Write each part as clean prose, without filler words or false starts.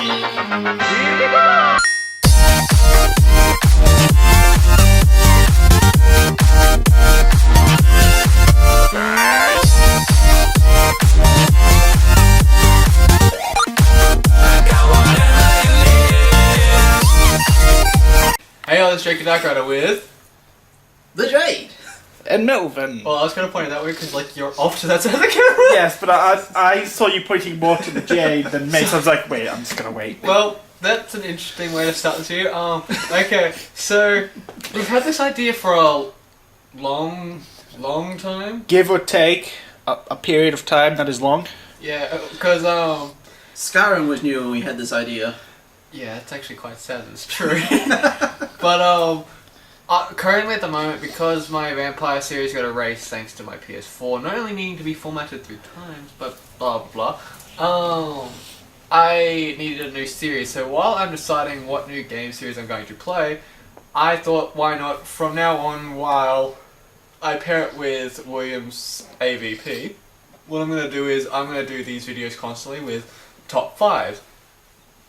Hey, all, this is Jake Dark Rider with The Jade! And Melvin. Well, I was going to point it that way because, like, you're off to that side of the camera. Yes, but I saw you pointing more to the Jade than me, so I was like, wait, I'm just gonna wait. Well, that's an interesting way to start this video. Okay, so we've had this idea for a long time. Give or take a period of time that is long. Yeah, because, Skyrim was new when we had this idea. yeah, it's actually quite sad that it's true. But, currently at the moment, because my Vampire series got erased thanks to my PS4 not only needing to be formatted 3 times, but blah blah blah, I needed a new series. So while I'm deciding what new game series I'm going to play, I thought, why not, from now on, while I pair it with William's AVP, what I'm going to do is I'm going to do these videos constantly with top 5.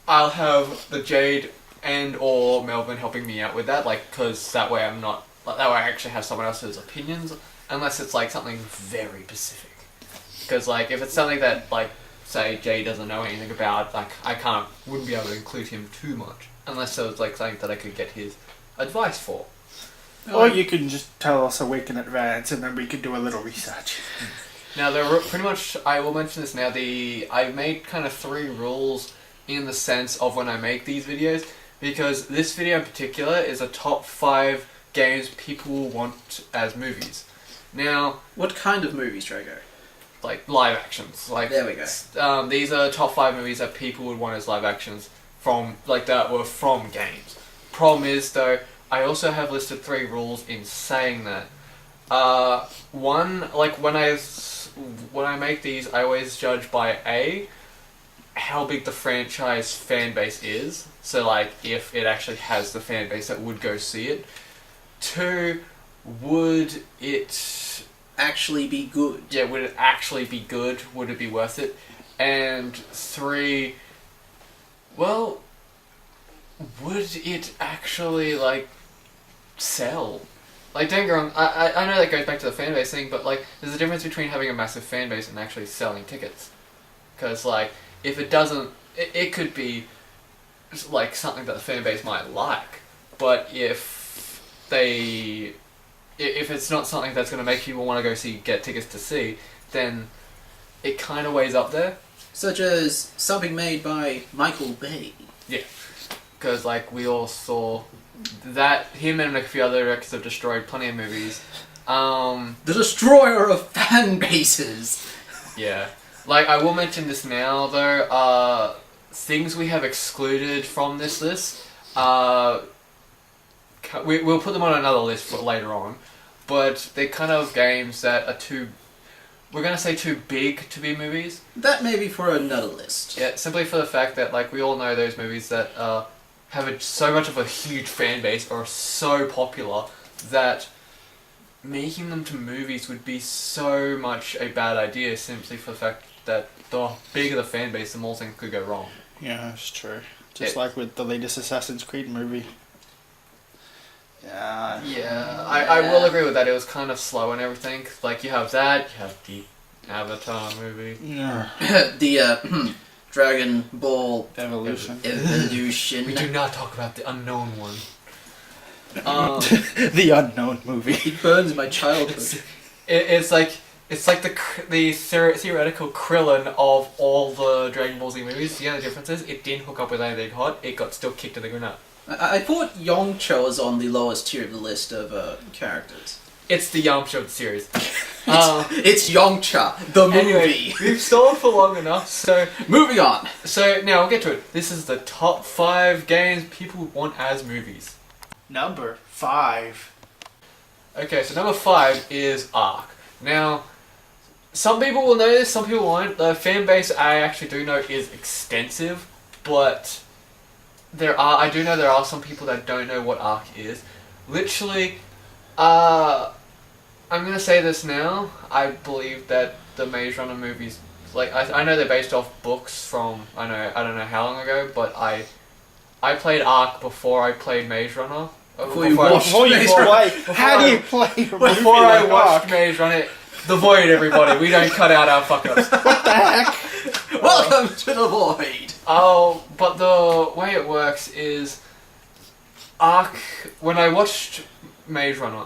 I'll have the Jade and or Melvin helping me out with that, like, because that way I'm not, that way I actually have someone else's opinions, unless it's like something very specific. Because like if it's something that, like, say Jay doesn't know anything about, like I wouldn't be able to include him too much unless it was like something that I could get his advice for. Or you can just tell us a week in advance, and then we can do a little research. Now there are pretty much, I will mention this now. I made kind of 3 rules in the sense of when I make these videos. Because this video in particular is a top 5 games people will want as movies. Now, What kind of movies, Drago? like live actions. Like There we go. These are top 5 movies that people would want as live actions from, like, that were from games. Problem is though, I also have listed 3 rules in saying that. One, like when I make these, I always judge by how big the franchise fan base is. So, like, if it actually has the fan base that would go see it. 2, would it Actually be good. Yeah, would it actually be good? Would it be worth it? And 3, well, would it actually, like, sell? Like, don't get me wrong, I know that goes back to the fan base thing, but, like, there's a difference between having a massive fan base and actually selling tickets. Because, like, if it doesn't, it could be, like, something that the fan base might like, but if it's not something that's going to make people want to go get tickets to see, then it kind of weighs up there. Such as something made by Michael Bay. Yeah, because, like, we all saw that him and a few other directors have destroyed plenty of movies. The destroyer of fan bases! Yeah. Like, I will mention this now, though, things we have excluded from this list, we'll put them on another list for later on, but they're kind of games that are we're going to say too big to be movies. That may be for another list. Yeah, simply for the fact that, like, we all know those movies that have so much of a huge fan base or are so popular that making them to movies would be so much a bad idea, simply for the fact that the bigger the fan base, the more things could go wrong. Yeah, that's true. Just like with the latest Assassin's Creed movie. Yeah. Yeah, I will agree with that. It was kind of slow and everything. Like, you have that, you have the Avatar movie. Yeah. The Dragon Ball Evolution. Evolution. We do not talk about the unknown one. The unknown movie. It burns my childhood. It's like the theoretical Krillin of all the Dragon Ball Z movies. The only difference is it didn't hook up with anything hot. It got still kicked to the ground. I thought Yongcha was on the lowest tier of the list of characters. It's the Yamcha of the series. It's Yongcha, the movie. Anyway, we've stalled for long enough, so Moving on. So now I'll get to it. This is the top 5 games people want as movies. Number 5. Okay, so number 5 is Ark. Now, some people will know this, some people won't. The fan base, I actually do know, is extensive, but I do know there are some people that don't know what Ark is. Literally, I'm gonna say this now. I believe that the Maze Runner movies like I know they're based off books from I don't know how long ago, but I played Ark before I played Maze Runner. Before you watched Maze Runner. How do you play a movie Before I like watched Ark? Maze Runner, the Void, everybody. We don't cut out our fuck ups. What the heck? Welcome to the Void! Oh, but the way it works is Ark. When I watched Maze Runner,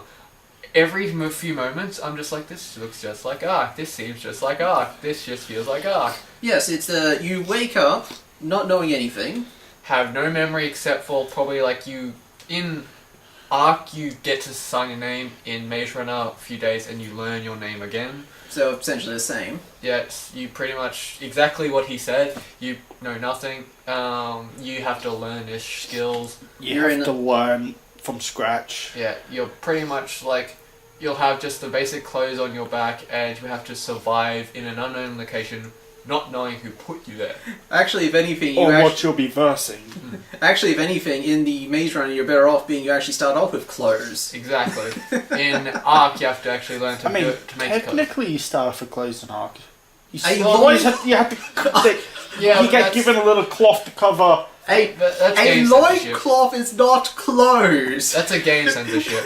every few moments I'm just like, this looks just like Ark. This seems just like Ark. This just feels like Ark. Yes, it's you wake up not knowing anything. Have no memory except for probably like you in Ark you get to sign your name. In Maze Runner a few days and you learn your name again. So essentially the same. Yeah, you pretty much exactly what he said. You know nothing. You have to learn his skills. You have to learn from scratch. Yeah, you're pretty much like you'll have just the basic clothes on your back and you have to survive in an unknown location, not knowing who put you there. Actually, if anything, Or what you'll be versing. Actually, if anything, in the Maze Runner, you're better off being you actually start off with clothes. Exactly. In Ark, you have to actually learn to, I mean, to make clothes. technically you start off with clothes in Ark. You have to Yeah, you get given a little cloth to cover. That's A game censorship. loincloth is not clothes! That's a game censorship.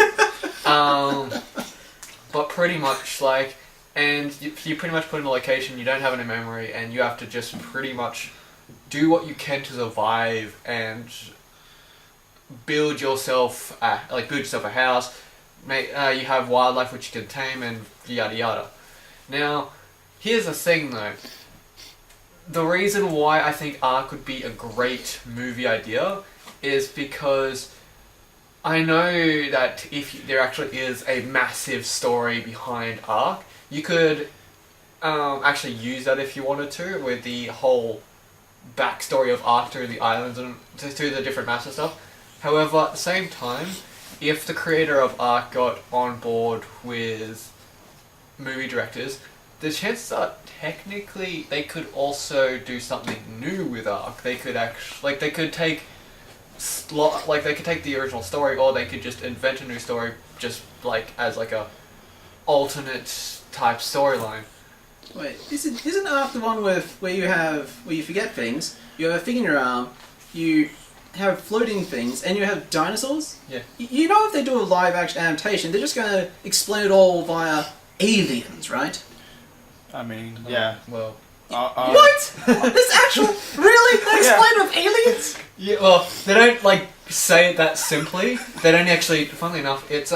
But pretty much like, and you pretty much put in a location, you don't have any memory, and you have to just pretty much do what you can to survive and build yourself a house. You have wildlife which you can tame and yada yada. Now, here's the thing though. The reason why I think Ark would be a great movie idea is because I know that if there actually is a massive story behind Ark, you could actually use that if you wanted to, with the whole backstory of Ark through the islands and through the different maps and stuff. However, at the same time, if the creator of Ark got on board with movie directors, the chances are technically they could also do something new with Ark. They could they could take the original story, or they could just invent a new story, just as a alternate type storyline. Wait, isn't Ark the one where you forget things, you have a thing in your arm, you have floating things, and you have dinosaurs? Yeah. You know if they do a live action adaptation, they're just going to explain it all via aliens, right? I mean, yeah. Well. What? This actual really? They explain it with aliens? Yeah. Well, they don't say it that simply. They don't actually. Funnily enough, it's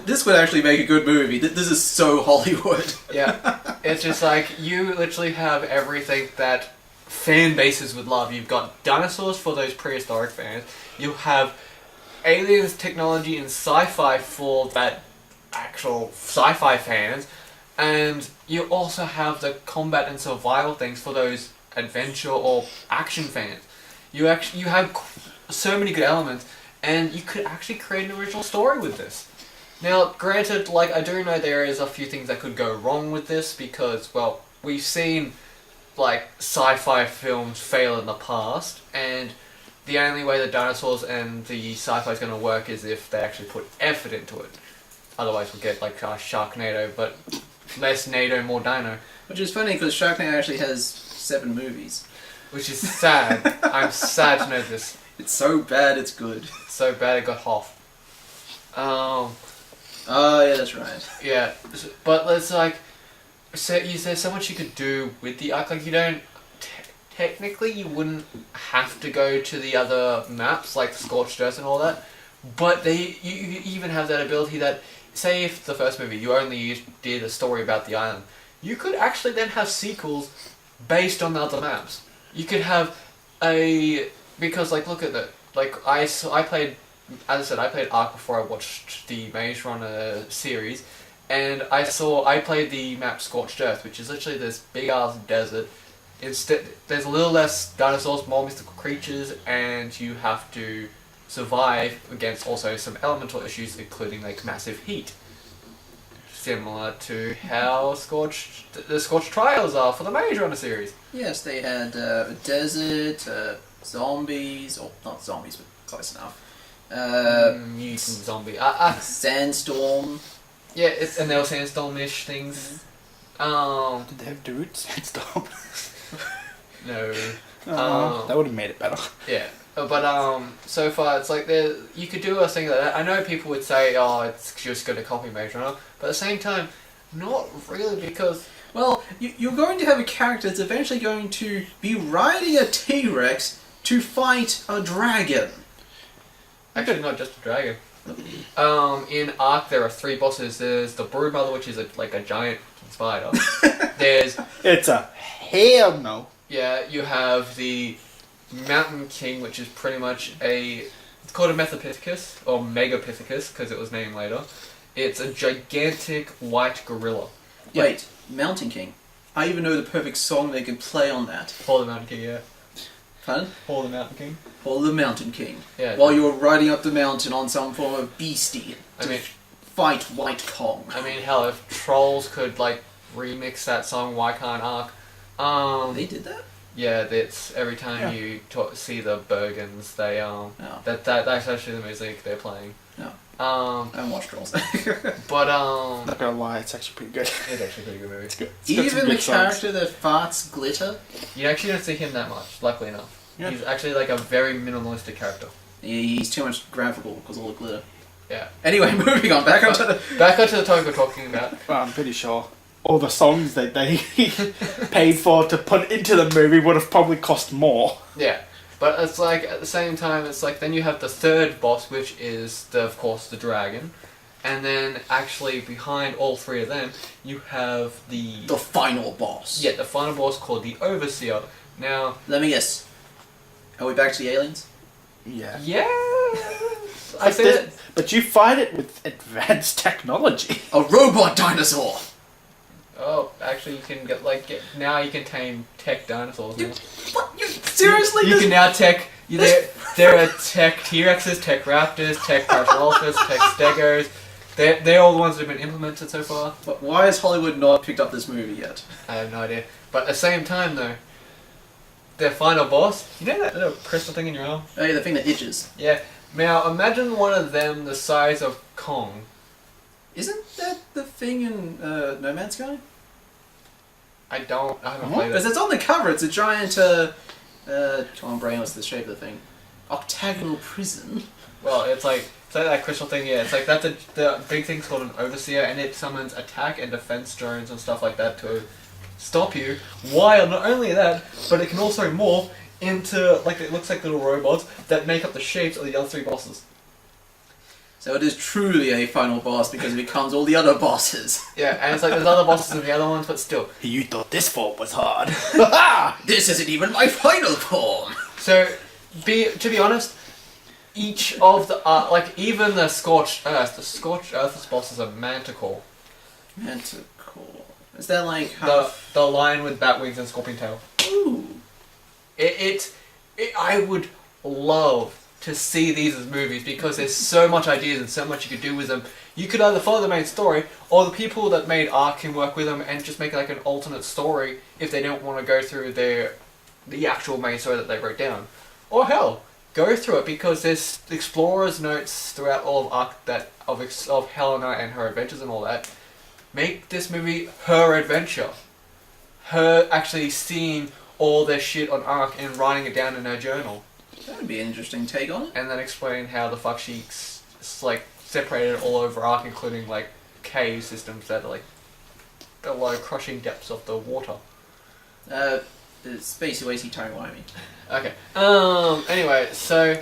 This would actually make a good movie. This is so Hollywood. Yeah. It's just you literally have everything that fan bases would love. You've got dinosaurs for those prehistoric fans. You have aliens, technology, and sci-fi for that actual sci-fi fans. And you also have the combat and survival things for those adventure or action fans. You have so many good elements, and you could actually create an original story with this. Now, granted, I do know there is a few things that could go wrong with this because, well, we've seen sci-fi films fail in the past, and the only way the dinosaurs and the sci-fi is going to work is if they actually put effort into it. Otherwise, we'll get Sharknado, but less NATO, more dino. Which is funny because Sharknado actually has 7 movies. Which is sad. I'm sad to know this. It's so bad, it's good. So bad it got Hoff. Oh, yeah, that's right. Yeah, but there's there's so much you could do with the Ark. You don't technically you wouldn't have to go to the other maps like Scorched Earth and all that, but you even have that ability that, say if the first movie you only did a story about the island, you could actually then have sequels based on the other maps. You could have because look at that. I played, as I said, I played Ark before I watched the Maze Runner series, and I played the map Scorched Earth, which is literally this big ass desert. Instead, there's a little less dinosaurs, more mystical creatures, and you have to survive against also some elemental issues, including massive heat. Similar to how the Scorched Trials are for the Maze Runner series. Yes, they had a desert, zombies, or not zombies, but close enough. Mutant zombie. Sandstorm. Yeah, and there were sandstorm-ish things. Did they have Darude Sandstorm? No. That would have made it better. Yeah. But so far it's like you could do a thing like that. I know people would say, oh, it's just going to copy Maze Runner, but at the same time, not really, because Well, you're going to have a character that's eventually going to be riding a T-Rex to fight a dragon. actually not just a dragon. In Ark there are 3 bosses. There's the Broodmother, which is like a giant spider. There's It's a hell no. you have the Mountain King, which is pretty much it's called a Methopithecus, or Megapithecus, because it was named later. It's a gigantic white gorilla. Wait, Mountain King. I even know the perfect song they could play on that. Paul the Mountain King, yeah. Pardon? Paul the Mountain King. Or the Mountain King. Yeah. While you're riding up the mountain on some form of beastie I to mean- fight White Kong. I mean, hell, if Trolls could, like, remix that song, why can't Ark? They did that? Yeah, that's every time you see the Bergens, they, that's actually the music they're playing. No. I haven't watched Trolls. But, Not gonna lie, it's actually pretty good. it's actually a pretty good movie. It's good. It's got some Even the good songs. character that farts glitter? You actually don't see him that much, luckily enough. Yeah. He's actually, like, a very minimalistic character. He's too much graphical because all the glitter. Yeah. Anyway, moving on. Back onto the... Back onto the topic we're talking about. Well, I'm pretty sure all the songs that they paid for to put into the movie would have probably cost more. Yeah. But it's like, at the same time, it's like, then you have the third boss, which is, of course, the dragon. And then, actually, behind all 3 of them, you have the final boss. Yeah, the final boss called the Overseer. Now... Let me guess. Are we back to the aliens? Yeah. Yeah... I say that... But you fight it with advanced technology. A robot dinosaur! Oh, actually, you can now you can tame tech dinosaurs now. What? You seriously? You can now there are tech T-Rexes, tech Raptors, tech Parasaurolophus, tech Stegos. They're all the ones that have been implemented so far. But why has Hollywood not picked up this movie yet? I have no idea. But at the same time, though, their final boss, you know that little crystal thing in your arm? Oh yeah, the thing that itches. Yeah. Now, imagine one of them the size of Kong. Isn't that the thing in No Man's Sky? I haven't played Because it. it's on the cover. It's a giant, come on, brain, what's the shape of the thing? Octagonal prison. Well, it's like that crystal thing, yeah. It's like the big thing's called an Overseer, and it summons attack and defense drones and stuff like that to stop you. While not only that, but it can also morph into, like, it looks like little robots that make up the shapes of the other 3 bosses. So it is truly a final boss because it becomes all the other bosses. Yeah, and it's like there's other bosses in the other ones, but still. You thought this form was hard. This isn't even my final form! So, to be honest, each of the, like, even the Scorched Earth's boss is a Manticore. Manticore. Is that like half... The lion with bat wings and scorpion tail. Ooh. I would love to see these as movies because there's so much ideas and so much you could do with them. You could either follow the main story, or the people that made Ark can work with them and just make like an alternate story if they don't want to go through the actual main story that they wrote down. Or hell, go through it because there's explorers' notes throughout all of Ark of Helena and her adventures and all that. Make this movie her adventure. Her actually seeing all their shit on Ark and writing it down in her journal. That would be an interesting take on it. And then explain how the fuck she like separated all over Ark, including like cave systems that are like below crushing depths of the water. Spacey Wacy Tony Wyoming. Okay. Anyway, so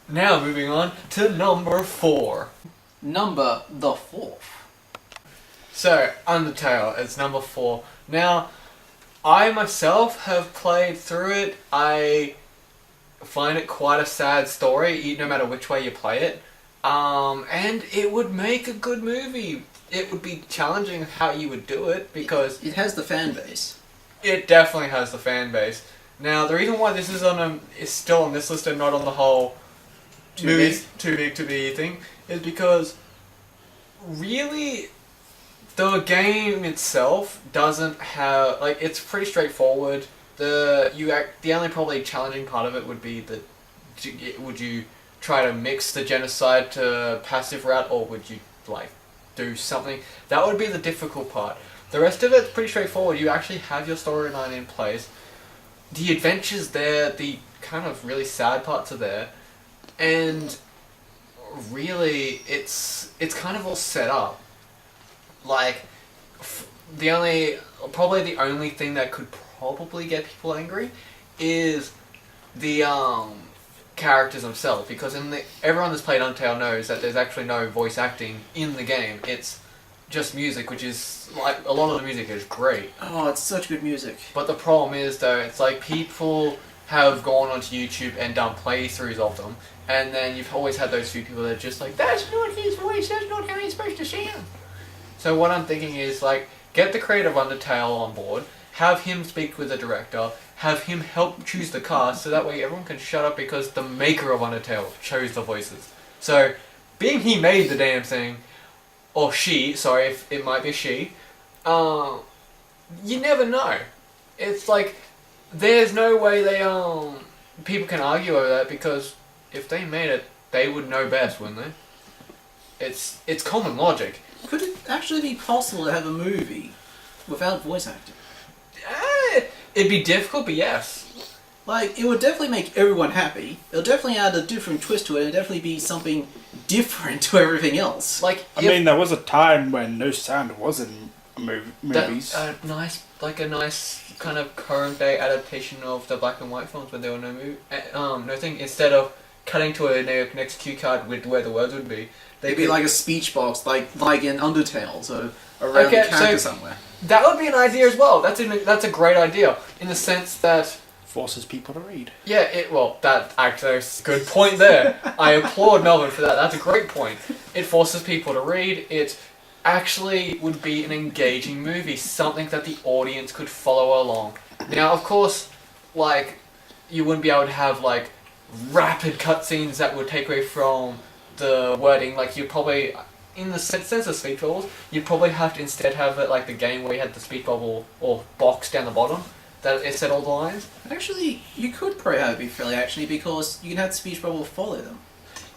now moving on to number 4. Number the 4th. So Undertale is number 4. Now, I myself have played through it. I find it quite a sad story, no matter which way you play it. And it would make a good movie. It would be challenging how you would do it, because It has the fan base. it definitely has the fan base. Now, the reason why this is still on this list and not on the whole Too movies too big to be thing is because really the game itself doesn't have, like, it's pretty straightforward. The only probably challenging part of it would be would you try to mix the genocide to passive route, or would you like do something. That would be the difficult part. The rest of it's pretty straightforward. You actually have your storyline in place. The adventure's there, the kind of really sad parts are there, and really it's kind of all set up. Like, probably the only thing that could probably get people angry is the characters themselves, because everyone that's played Undertale knows that there's actually no voice acting in the game. It's just music, which is like a lot of the music is great. Oh, it's such good music. But the problem is though, it's like people have gone onto YouTube and done playthroughs of them, and then you've always had those few people that are just like, that's not his voice, that's not how he's supposed to sound. So what I'm thinking is like, get the creator of Undertale on board, have him speak with the director, have him help choose the cast, so that way everyone can shut up because the maker of Undertale chose the voices. So, being he made the damn thing, or she, sorry, if it might be she, you never know. It's like, there's no way people can argue over that, because if they made it, they would know best, wouldn't they? It's common logic. Could it actually be possible to have a movie without voice acting? It'd be difficult, but yes. Like, it would definitely make everyone happy. It'll definitely add a different twist to it, and definitely be something different to everything else. Like, I mean, there was a time when no sound was in movies. A nice kind of current day adaptation of the black and white films when there were no thing. Instead of cutting to a next cue card with where the words would be, they'd be like a speech box, like in Undertale, so around the character somewhere. That would be an idea as well. That's a great idea in the sense that Forces people to read. Yeah, that actually is a good point there. I applaud Melvin for that. That's a great point. It forces people to read. It actually would be an engaging movie, something that the audience could follow along. Now, of course, like, you wouldn't be able to have like rapid cutscenes that would take away from the wording. Like, you'd probably, in the sense of speech bubbles, you'd probably have to instead have it like the game where you had the speech bubble or box down the bottom that it said all the lines. Actually, you could probably have it be fairly actiony, because you can have the speech bubble follow them.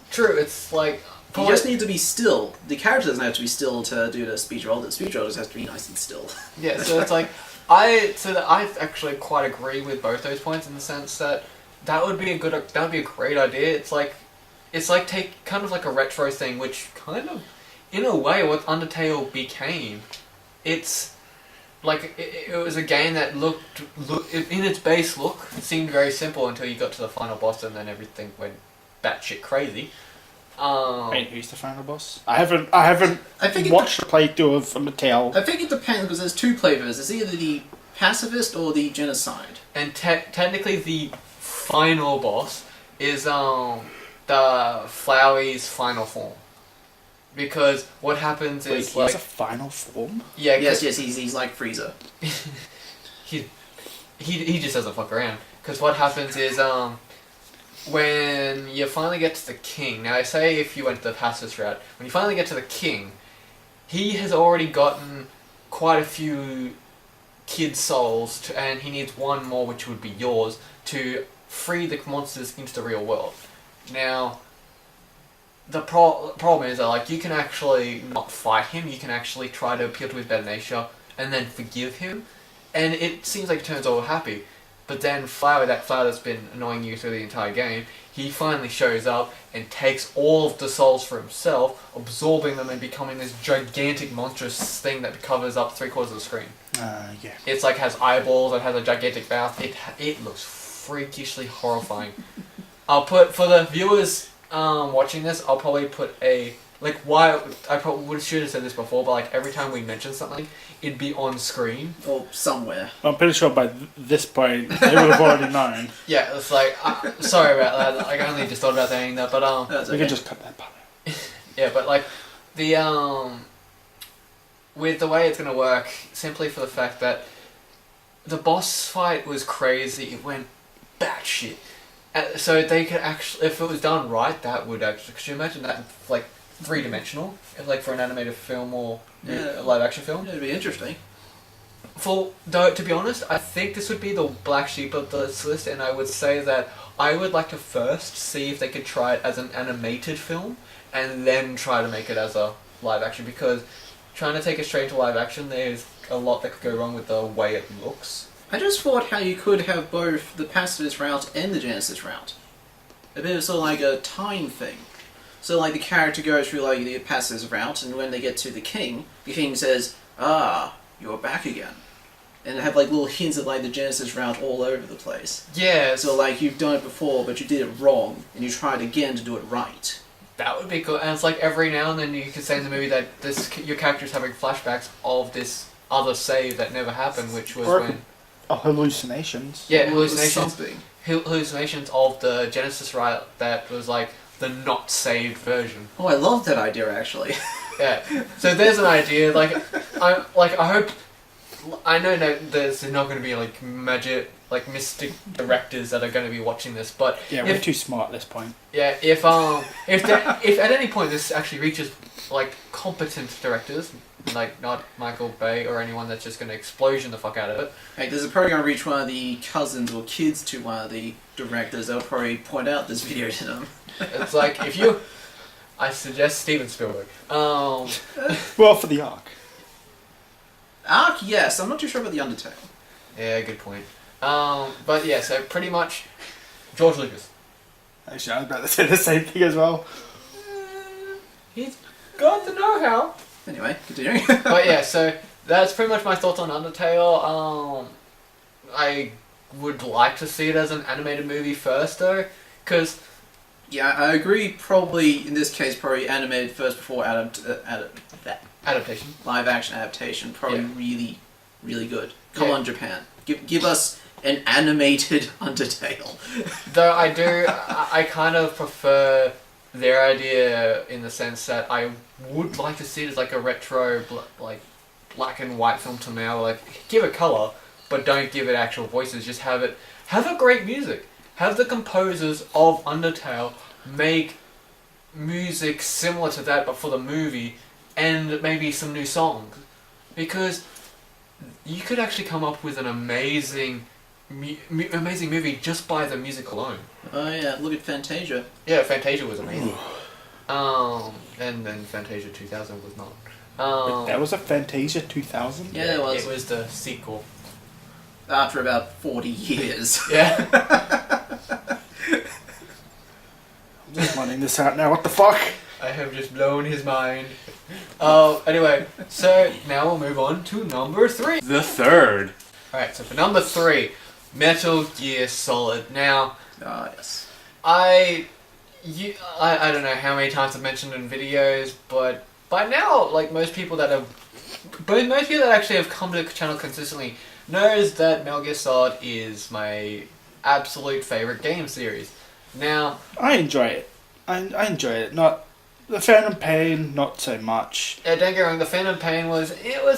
True, it's like... You just need to be still. The character doesn't have to be still to do the speech roll. The speech roll just has to be nice and still. Yeah, so it's like... I actually quite agree with both those points in the sense that that would be a great idea. It's like take kind of like a retro thing, which kind of, in a way, what Undertale became. It's like it was a game that looked in its base look seemed very simple until you got to the final boss, and then everything went batshit crazy. Wait, who's the final boss? I haven't watched a playthrough of Undertale. I think it depends, because there's two flavors. It's either the pacifist or the genocide. And technically, the final boss is the Flowey's final form. Because what happens is he has a final form? Yeah. Yes, he's like Frieza. he just doesn't fuck around. Because what happens is when you finally get to the king. Now I say if you went the pacifist route, when you finally get to the king, he has already gotten quite a few kid souls, and he needs one more, which would be yours, to free the monsters into the real world. Now, the problem is that like you can actually not fight him. You can actually try to appeal to his better nature and then forgive him, and it seems like it turns all happy. But then Flower, that flower that's been annoying you through the entire game, he finally shows up and takes all of the souls for himself, absorbing them and becoming this gigantic monstrous thing that covers up 3/4 of the screen. Yeah. It's like has eyeballs and has a gigantic mouth. It looks freakishly horrifying. I'll put, for the viewers watching this, I'll probably put a, like, why, I probably should have said this before, but like every time we mention something, it'd be on screen. Or somewhere. I'm pretty sure by this point, they would have already known. Yeah, it's like, sorry about that, like I only just thought about saying that, but That's We okay. can just cut that part out. yeah, but like, the, with the way it's gonna work, simply for the fact that the boss fight was crazy, it went batshit. So they could actually, if it was done right, that would actually, could you imagine that, like, 3-dimensional, like for an animated film or a live action film? It'd be interesting. Though, to be honest, I think this would be the black sheep of this list, and I would say that I would like to first see if they could try it as an animated film, and then try to make it as a live action, because trying to take it straight to live action, there's a lot that could go wrong with the way it looks. I just thought how you could have both the pacifist route and the Genesis route. A bit of sort of like a time thing. So like the character goes through like the pacifist route, and when they get to the king says, "Ah, you're back again." And have like little hints of like the Genesis route all over the place. Yeah, So like you've done it before, but you did it wrong, and you tried again to do it right. that would be cool. And it's like every now and then you could say in the movie that your character's having flashbacks of this other save that never happened, which was Or- when... hallucinations. Yeah, Or hallucinations. something. Hallucinations of the Genesis route that was like the not saved version. Oh, I love that idea actually. Yeah. So there's an idea. I hope. I know that there's not going to be like mystic directors that are going to be watching this, but Yeah, we're too smart at this point. yeah, if at any point this actually reaches like competent directors, like not Michael Bay or anyone that's just going to explosion the fuck out of it. Hey, this is probably going to reach one of the cousins or kids to one of the directors. They'll probably point out this video to them. It's like I suggest Steven Spielberg. Well, for the Ark. Ark, yes. I'm not too sure about the Undertale. Yeah, good point. But yeah, so pretty much George Lucas. Actually, I was about to say the same thing as well. He's got the know-how. Anyway, continuing. But yeah, so that's pretty much my thoughts on Undertale. I would like to see it as an animated movie first, though, because Yeah, I agree. Probably in this case, probably animated first before adaptation. live action adaptation. Probably Yeah. really, really good. Come Yeah. on, Japan, give us an animated Undertale. Though I kind of prefer their idea in the sense that I would like to see it as like a retro, black and white film to now. Like, give it color, but don't give it actual voices. Just have a great music. Have the composers of Undertale make music similar to that, but for the movie, and maybe some new songs, because you could actually come up with an amazing movie just by the music alone. Oh yeah, look at Fantasia. Yeah, Fantasia was amazing. And then Fantasia 2000 was not. That was a Fantasia 2000? Yeah, it was. It was the sequel. After about 40 years. Yeah. I'm just finding this out now, what the fuck? I have just blown his mind. Anyway, so now we'll move on to number 3. The third. Alright, so for number 3, Metal Gear Solid. Now, Ah, yes. I don't know how many times I've mentioned in videos, but by now, like most people that actually have come to the channel consistently knows that Metal Gear Solid is my absolute favorite game series. Now, I enjoy it. I enjoy it. Not the Phantom Pain, not so much. don't get me wrong, the Phantom Pain was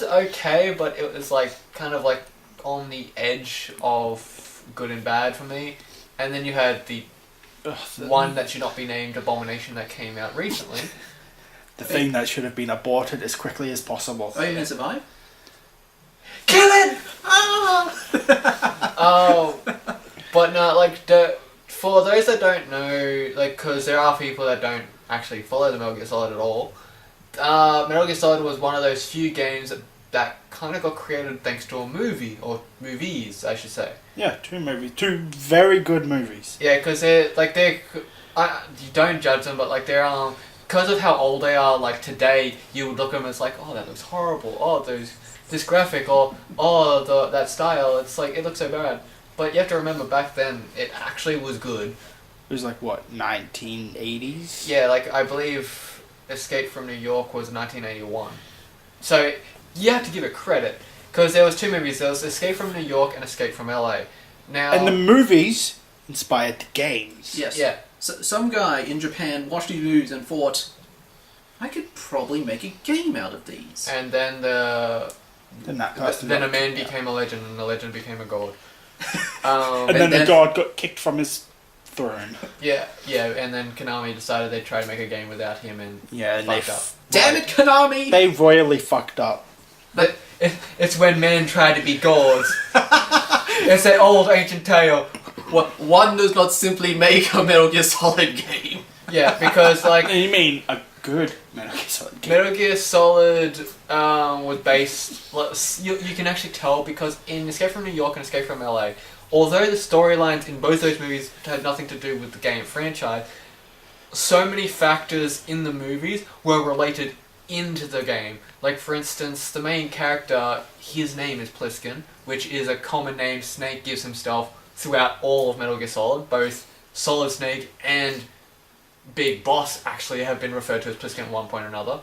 okay, but it was like kind of like on the edge of good and bad for me. And then you had the one that should not be named Abomination that came out recently. The thing that should have been aborted as quickly as possible. Oh, you gonna survive? Kill it! Ah! Oh, but no, like for those that don't know, like, because there are people that don't actually follow the Metal Gear Solid at all. Metal Gear Solid was one of those few games that kind of got created thanks to a movie, or movies, I should say. Yeah, 2 movies. 2 very good movies. Yeah, because you don't judge them, but like they're because of how old they are. Like today, you would look at them as like, oh, that looks horrible. Oh, this graphic, or oh, that style. It's like it looks so bad. But you have to remember, back then it actually was good. It was like, what, 1980s? Yeah, like I believe Escape from New York was 1981. So you have to give it credit, because there was 2 movies. There was Escape from New York and Escape from LA. Now, And the movies inspired the games. Yes. yeah, So, some guy in Japan watched these movies and thought, I could probably make a game out of these. and then Then that person then a got man kicked out. became a legend, and the legend became a god. And then the then- god got kicked from his throne. Yeah, and then Konami decided they'd try to make a game without him, and Yeah, and they fucked up. Damn it, Konami! They royally fucked up. But it's when men tried to be gods. It's that old ancient tale. One does not simply make a Metal Gear Solid game. Yeah, because like You mean a good Metal Gear Solid game. Metal Gear Solid was based. You can actually tell because in Escape from New York and Escape from LA, although the storylines in both those movies had nothing to do with the game franchise, so many factors in the movies were related into the game. Like, for instance, the main character, his name is Pliskin, which is a common name Snake gives himself throughout all of Metal Gear Solid. Both Solid Snake and Big Boss actually have been referred to as Pliskin at one point or another.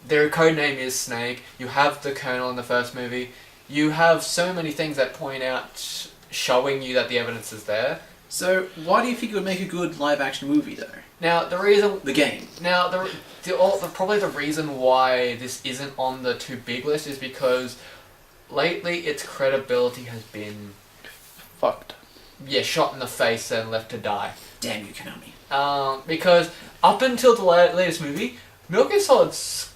Their code name is Snake. You have the Colonel in the first movie. You have so many things that point out, showing you that the evidence is there. So, why do you think it would make a good live-action movie, though? Now, the reason... The game. Now, probably the reason why this isn't on the too big list is because lately its credibility has been... Fucked. Yeah, shot in the face and left to die. Damn you, Konami. Because up until the latest movie, Metal Gear Solid's,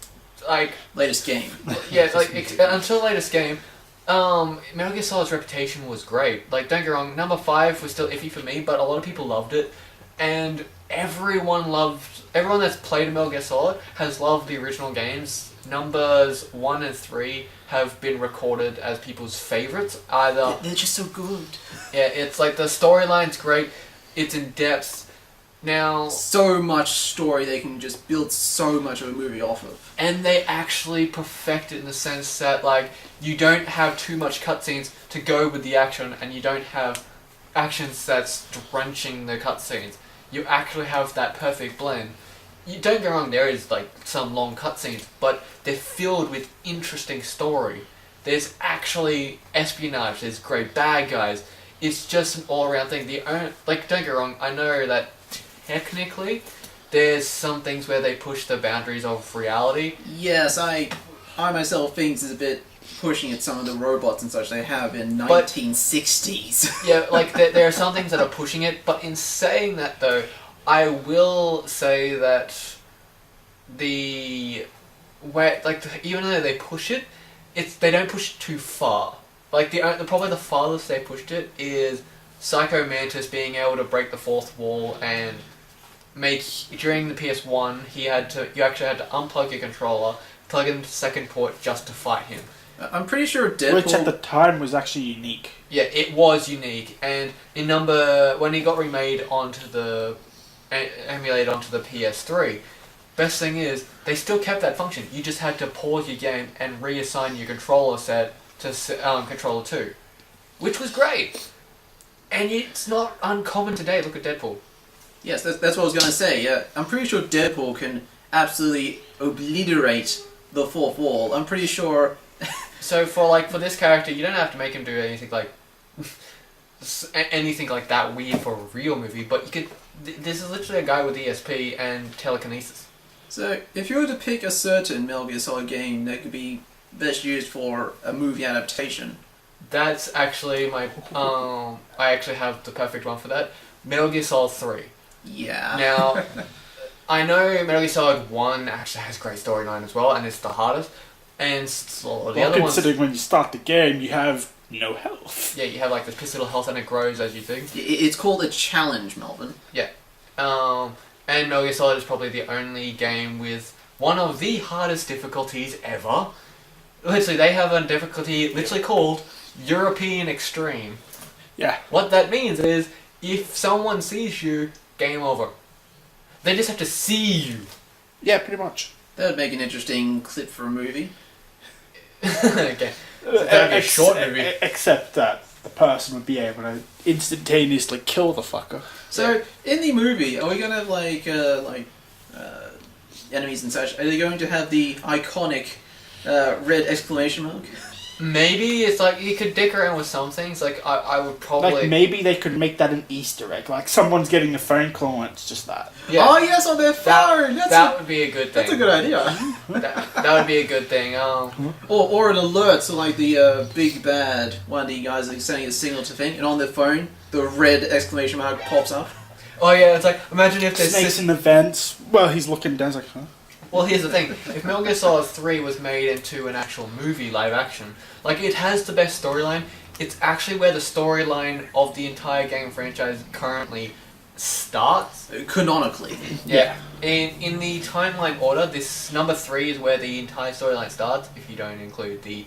like... Latest game. Yeah, like, until the latest game, Metal Gear Solid's reputation was great. Like, don't get me wrong, number 5 was still iffy for me, but a lot of people loved it. And everyone that's played Metal Gear Solid has loved the original games. Numbers 1 and 3 have been recorded as people's favourites. Either... They're just so good. Yeah, it's like the storyline's great, it's in depth. Now... So much story they can just build so much of a movie off of. And they actually perfect it in the sense that, like, you don't have too much cutscenes to go with the action, and you don't have actions that's drenching the cutscenes. You actually have that perfect blend. You don't get me wrong, there is, like, some long cutscenes, but they're filled with interesting story. There's actually espionage, there's great bad guys. It's just an all-around thing. Like, don't get me wrong, I know that technically there's some things where they push the boundaries of reality. Yes, I myself think it's a bit pushing at some of the robots and such they have in 1960s. Yeah, like there are some things that are pushing it, but in saying that though, I will say that even though they push it, they don't push it too far. Like probably the farthest they pushed it is Psycho Mantis being able to break the fourth wall and during the PS1 you actually had to unplug your controller, plug it into the second port just to fight him. I'm pretty sure Deadpool... Which at the time was actually unique. Yeah, it was unique, and when he got emulated onto the PS3, best thing is they still kept that function. You just had to pause your game and reassign your controller set to controller 2, which was great. And it's not uncommon today. Look at Deadpool. Yes, that's what I was going to say. Yeah, I'm pretty sure Deadpool can absolutely obliterate the fourth wall. I'm pretty sure... So for this character, you don't have to make him do anything like that weird for a real movie, but you could. This is literally a guy with ESP and telekinesis. So if you were to pick a certain Metal Gear Solid game that could be best used for a movie adaptation, that's actually my. I actually have the perfect one for that. Metal Gear Solid 3. Yeah. Now, I know Metal Gear Solid 1 actually has a great storyline as well, and it's the hardest. And all the other ones... considering when you start the game, you have no health. Yeah, you have like this piss little health and it grows as you think. It's called a challenge, Melvin. Yeah. And Metal Gear Solid is probably the only game with one of the hardest difficulties ever. Literally, they have a difficulty literally called European Extreme. Yeah. What that means is, if someone sees you, game over. They just have to see you. Yeah, pretty much. That would make an interesting clip for a movie. Okay. That'd be a short movie. Except that the person would be able to instantaneously kill the fucker. So, in the movie, are we going to have enemies and such? Are they going to have the iconic red exclamation mark? Maybe it's like you could dick around with some things. Like I would probably like maybe they could make that an Easter egg. Like someone's getting a phone call and it's just that. Yeah. Oh yes, on their phone. That would be a good thing. That's a good idea. that would be a good thing. Or an alert, so like the big bad one of the guys is sending a signal to thing, and on their phone the red exclamation mark pops up. Oh yeah, it's like imagine if there's snakes in the vents. Well, he's looking down. He's like, huh? Well, here's the thing. If Metal Gear Solid 3 was made into an actual movie, live action, like, it has the best storyline. It's actually where the storyline of the entire game franchise currently starts. Canonically. Yeah. In the timeline order, this number 3 is where the entire storyline starts, if you don't include the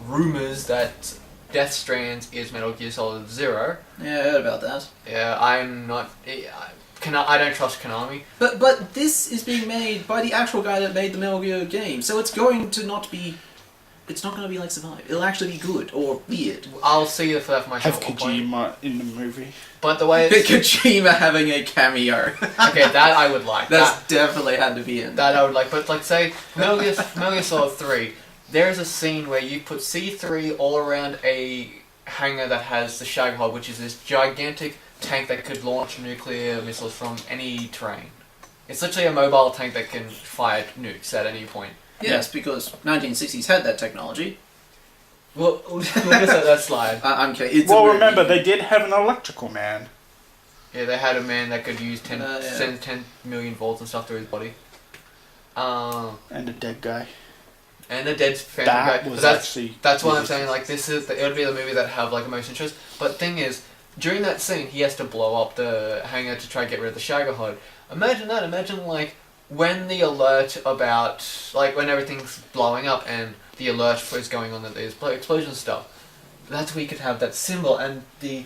rumours that Death Strands is Metal Gear Solid Zero. Yeah, I heard about that. Yeah, I'm not... I don't trust Konami. But this is being made by the actual guy that made the Metal Gear game, so it's going to not be... It's not going to be like Survive. It'll actually be good, or weird. I'll see for that for myself. Have Kojima in the movie. But the way it's... Kojima having a cameo. Okay, that I would like. That's definitely had to be in. That I would like. But like, say, Metal Gear Solid 3, there's a scene where you put C3 all around a hangar that has the Shagohod, which is this gigantic tank that could launch nuclear missiles from any terrain. It's literally a mobile tank that can fire nukes at any point. Yes, because 1960s had that technology. Well, we'll just let that slide. I'm kidding. It's Well, a remember, movie. they did have an electrical man. Yeah, they had a man that could use 10 yeah. 10 million volts and stuff through his body. And a dead guy. And a dead phantom guy. That was But actually... that's what I'm saying, like, it would be the movie that have, like, the most interest. But thing is, during that scene, he has to blow up the hangar to try and get rid of the Shagohod. Imagine that. Imagine, like, when the alert about, like, when everything's blowing up and the alert is going on that there's explosion stuff, that's where you could have that symbol and the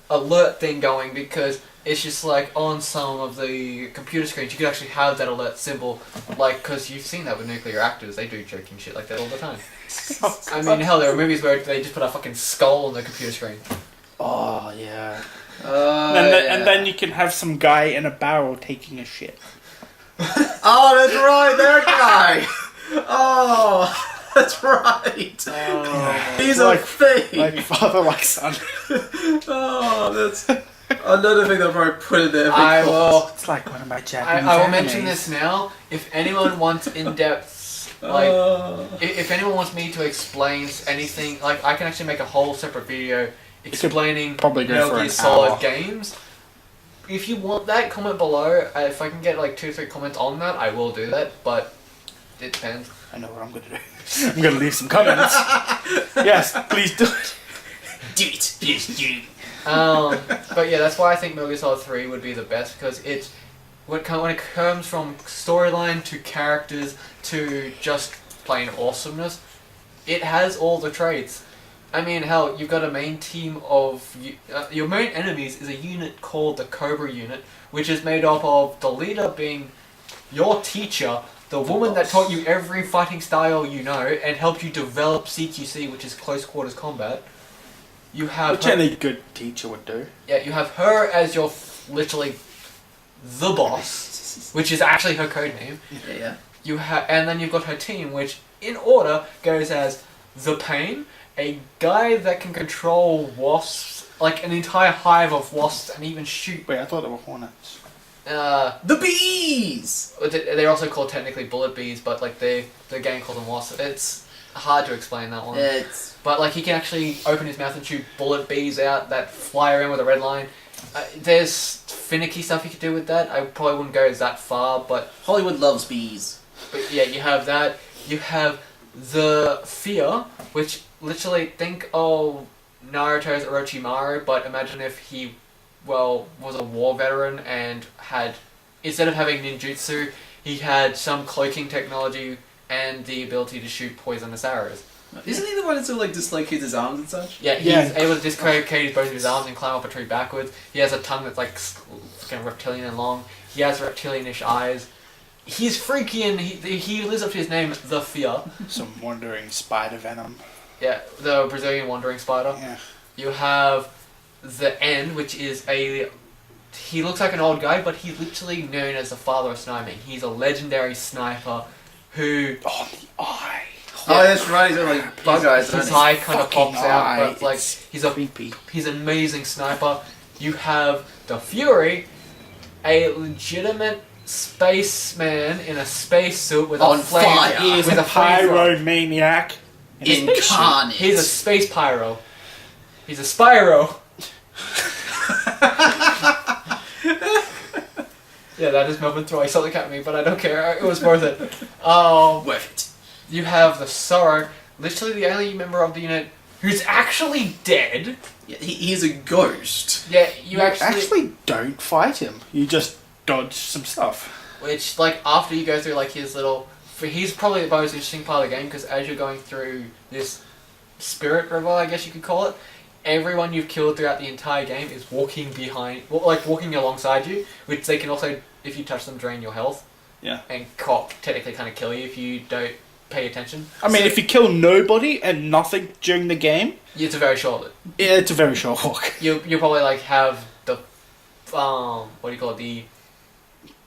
alert thing going, because it's just like on some of the computer screens you could actually have that alert symbol, like, because you've seen that with nuclear reactors, they do joking shit like that all the time. I mean, hell, there are movies where they just put a fucking skull on the computer screen. Oh, yeah. Yeah. And then you can have some guy in a barrel taking a shit. Oh, that's right, that guy! Oh, that's right! Oh. He's like, a thing! Like father, like son. Oh, that's another thing that probably put it there. I will. It's like one of my Japanese I will animes. mention this now. If anyone wants in-depth, like, if anyone wants me to explain anything, like, I can actually make a whole separate video explaining probably go Metal for Gear an Solid hour. games. If you want that, comment below. If I can get like 2 or 3 comments on that, I will do that. But it depends. I know what I'm gonna do. I'm gonna leave some comments. Yes, please do it. Do it! Yes, do it! But yeah, that's why I think Metal Gear Solid 3 would be the best, because it's when it comes from storyline to characters to just plain awesomeness, it has all the traits. I mean, hell, you've got a main team of... your main enemies is a unit called the Cobra Unit, which is made up of the leader being your teacher, the woman that taught you every fighting style you know, and helped you develop CQC, which is Close Quarters Combat. You have Which her, any good teacher would do. yeah, you have her as your literally the boss, which is actually her code name. Yeah. And then you've got her team, which in order goes as the Pain, a guy that can control wasps, like an entire hive of wasps, and even shoot. Wait, I thought they were hornets. The bees! They're also called technically bullet bees, but like the game calls them wasps. It's hard to explain that one. But like he can actually open his mouth and shoot bullet bees out that fly around with a red line. There's finicky stuff you could do with that. I probably wouldn't go that far, but Hollywood loves bees. yeah, you have that. You have the Fear, which literally think of Naruto's Orochimaru, but imagine if he, well, was a war veteran and had, instead of having ninjutsu, he had some cloaking technology and the ability to shoot poisonous arrows. Isn't he the one that sort of like dislocates his arms and such? Yeah, he's able to dislocate both of his arms and climb up a tree backwards. He has a tongue that's like kind of reptilian and long. He has reptilianish eyes. He's freaky and he lives up to his name, The Fear. Some wandering spider venom. Yeah, the Brazilian wandering spider. Yeah. You have the End, which is he looks like an old guy, but he's literally known as the father of sniping. He's a legendary sniper who... Oh, the eye. Oh, that's right. He's got like bug eyes. His eye kind of Fucking pops out, eye. but like It's he's creepy. an amazing sniper. You have the Fury, a legitimate spaceman in a spacesuit with On a flame. fire. He is with a flamethrower. pyromaniac. Incarnate. He's a space pyro. He's a Spyro. Yeah, that is Melbourne throwing something at me, but I don't care. It was worth it. Worth it. You have the Sorrow, literally the only member of the unit who's actually dead. Yeah, he's a ghost. Yeah, You actually don't fight him. You just dodge some stuff. Which, like, after you go through, like, his little... He's probably the most interesting part of the game, because as you're going through this spirit river, I guess you could call it, everyone you've killed throughout the entire game is walking behind... walking alongside you, which they can also, if you touch them, drain your health. Yeah. And technically kind of kill you if you don't pay attention. I mean, if you kill nobody and nothing during the game... It's a very short... Yeah, it's a very short walk. You probably, like, have the... what do you call it? The...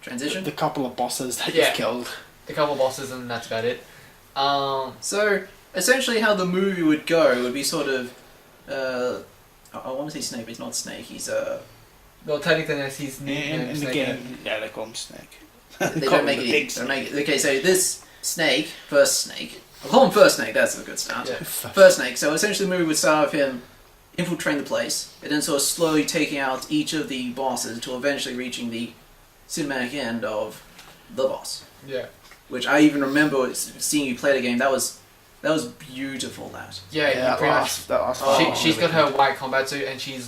Transition? The couple of bosses that Yeah. you've killed. The couple bosses, and that's about it. So, essentially how the movie would go would be sort of... I want to say Snake, but he's not Snake, he's Well, technically, he's In the game, yeah, they call him Snake. They call don't make him it the easy. big They don't make it. Okay, so this Snake, first Snake... I'll call him First Snake, that's a good start. Yeah. First Snake, so essentially the movie would start with him infiltrating the place, and then sort of slowly taking out each of the bosses until eventually reaching the cinematic end of the boss. Yeah. Which I even remember seeing you play the game, that was beautiful, that. Yeah, Yeah, pretty much. that last She's got her white combat suit, and you're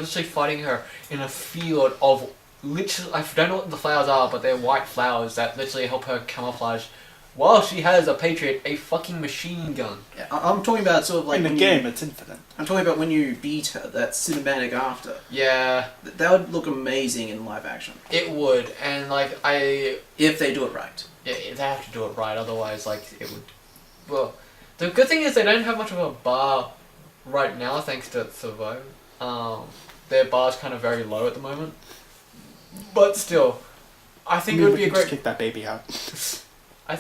literally fighting her in a field of literally, I don't know what the flowers are, but they're white flowers that literally help her camouflage. While she has a Patriot, a fucking machine gun. Yeah, I'm talking about sort of like in the when game, it's infinite. I'm talking about when you beat her, that cinematic after. Yeah, That would look amazing in live action. it would, and like If they do it right. yeah, they have to do it right, otherwise like it would. Well, the good thing is they don't have much of a bar right now, thanks to Survive. Their bar's kind of very low at the moment, but still, I think it would be a Just great. kick that baby out. I'd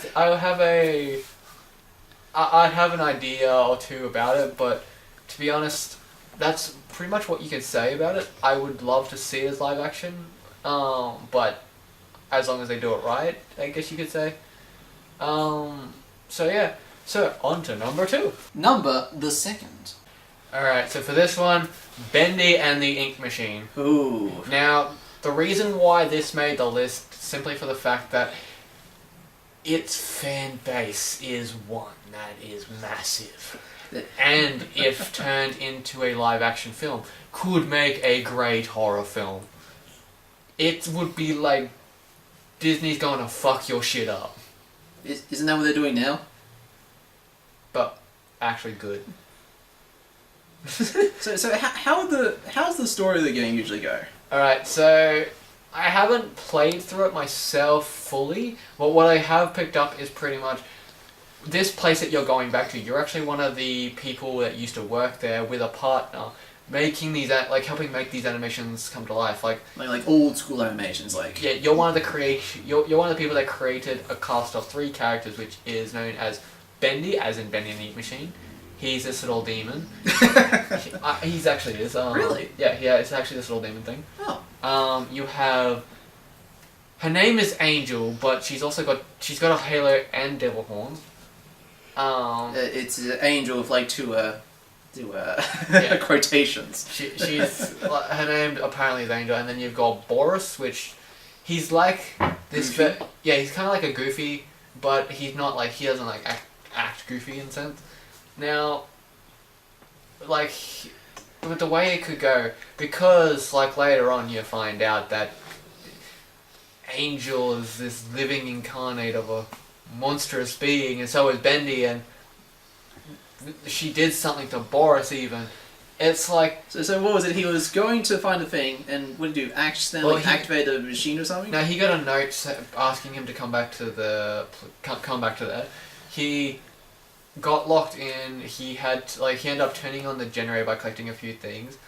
have an idea or two about it, but to be honest, that's pretty much what you can say about it. I would love to see it as live action, but as long as they do it right, I guess you could say. So yeah, so on to number 2. Number the second. Alright, so for this one, Bendy and the Ink Machine. Ooh. Now, the reason why this made the list, simply for the fact that its fan base is one that is massive. And if turned into a live action film, could make a great horror film. It would be like Disney's gonna fuck your shit up. Isn't that what they're doing now? But actually good. So how's the story of the game usually go? Alright, so I haven't played through it myself fully, but what I have picked up is pretty much this place that you're going back to. You're actually one of the people that used to work there with a partner, making these helping make these animations come to life. Like old school animations, like. yeah, you're one of the you're one of the people that created a cast of 3 characters, which is known as Bendy, as in Bendy and the Ink Machine. He's this little demon. He's actually is. Really? Yeah, it's actually this little demon thing. Oh. You have. Her name is Angel, but she's got a halo and devil horns. It's an angel with like two Yeah. quotations. She's her name apparently is Angel, and then you've got Boris, which he's like this. Yeah, he's kind of like a goofy, but he's not like he doesn't like act goofy in a sense. Now, like, with the way it could go, because like later on you find out that Angel is this living incarnate of a monstrous being, and so is Bendy, and she did something to Boris even. It's like... So what was it? He was going to find a thing, and what did he do? Activate the machine or something? No, he got a note asking him to come back to that. He got locked in. He ended up turning on the generator by collecting a few things.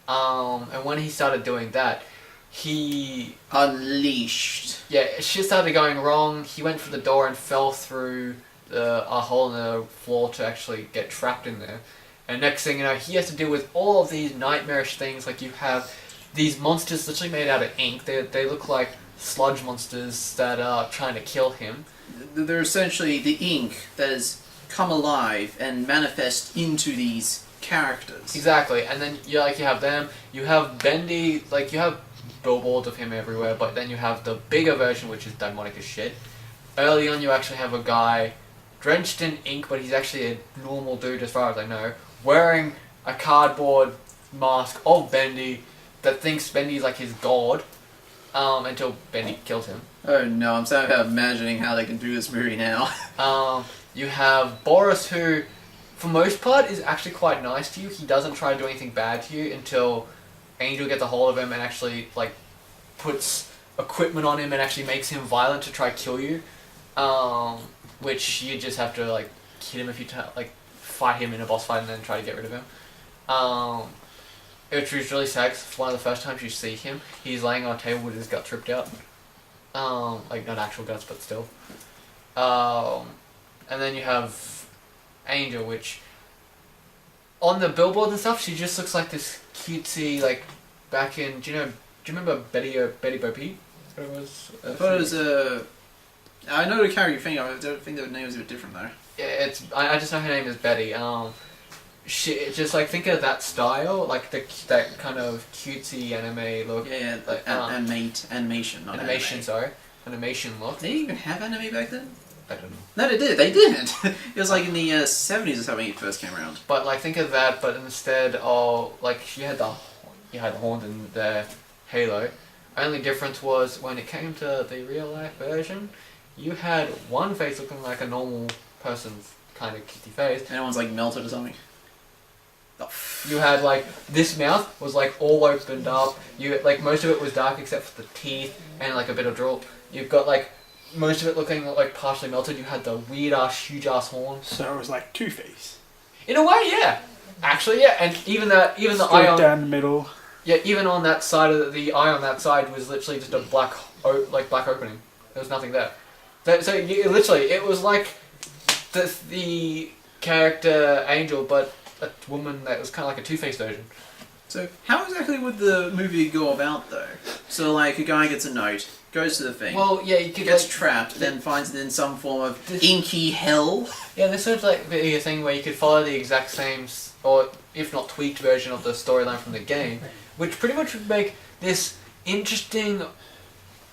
And when he started doing that, he unleashed. Yeah, shit started going wrong. He went for the door and fell through a hole in the floor to actually get trapped in there. And next thing you know, he has to deal with all of these nightmarish things. Like you have these monsters literally made out of ink. They look like sludge monsters that are trying to kill him. They're essentially the ink that has come alive and manifest into these characters. Exactly, and then you have them. You have Bendy. Like you have billboards of him everywhere, but then you have the bigger version, which is demonic as shit. Early on, you actually have a guy drenched in ink, but he's actually a normal dude as far as I know, wearing a cardboard mask of Bendy that thinks Bendy's like his god, until Bendy kills him. Oh no, I'm somehow imagining how they can do this movie now. You have Boris, who, for most part, is actually quite nice to you. He doesn't try to do anything bad to you until Angel gets a hold of him and actually like puts equipment on him and actually makes him violent to try to kill you. Which you just have to like hit him if you like fight him in a boss fight and then try to get rid of him. Which was really sad 'cause one of the first times you see him, he's laying on a table with his gut ripped out. Like not actual guts, but still. And then you have Angel, which on the billboards and stuff, she just looks like this cutesy, like back in. Do you remember Betty Bo Peep? It was. I thought it was I know the character you're thinking of. I don't think the name is a bit different though. Yeah, I just know her name is Betty. She just like think of that style, like that kind of cutesy anime look. Yeah, like, animation, not animation. anime. Sorry, animation look. They didn't even have anime back then. I don't know. No, they did. They didn't. It was like in the 70s or something. It first came around. But like think of that, but instead of like you had the horns in the Halo. Only difference was when it came to the real life version, you had one face looking like a normal person's kind of kitty face. And one's like melted or something. Oh. You had like this mouth was like all opened up. You like most of it was dark except for the teeth and like a bit of drool. You've got like most of it looking like partially melted. You had the weird ass, huge ass horns. So it was like Two-Face. In a way, yeah. Actually, yeah. And even the eye on down the middle. Yeah, even on that side of the eye on that side was literally just a black opening. There was nothing there. So literally, it was like the character Angel, but a woman that was kind of like a Two-Face version. So how exactly would the movie go about though? So like a guy gets a note, goes to the thing. Well, yeah, you could gets like, trapped, then finds it in some form of inky hell. Yeah, this sort of like be a thing where you could follow the exact same, or if not tweaked version of the storyline from the game, which pretty much would make this interesting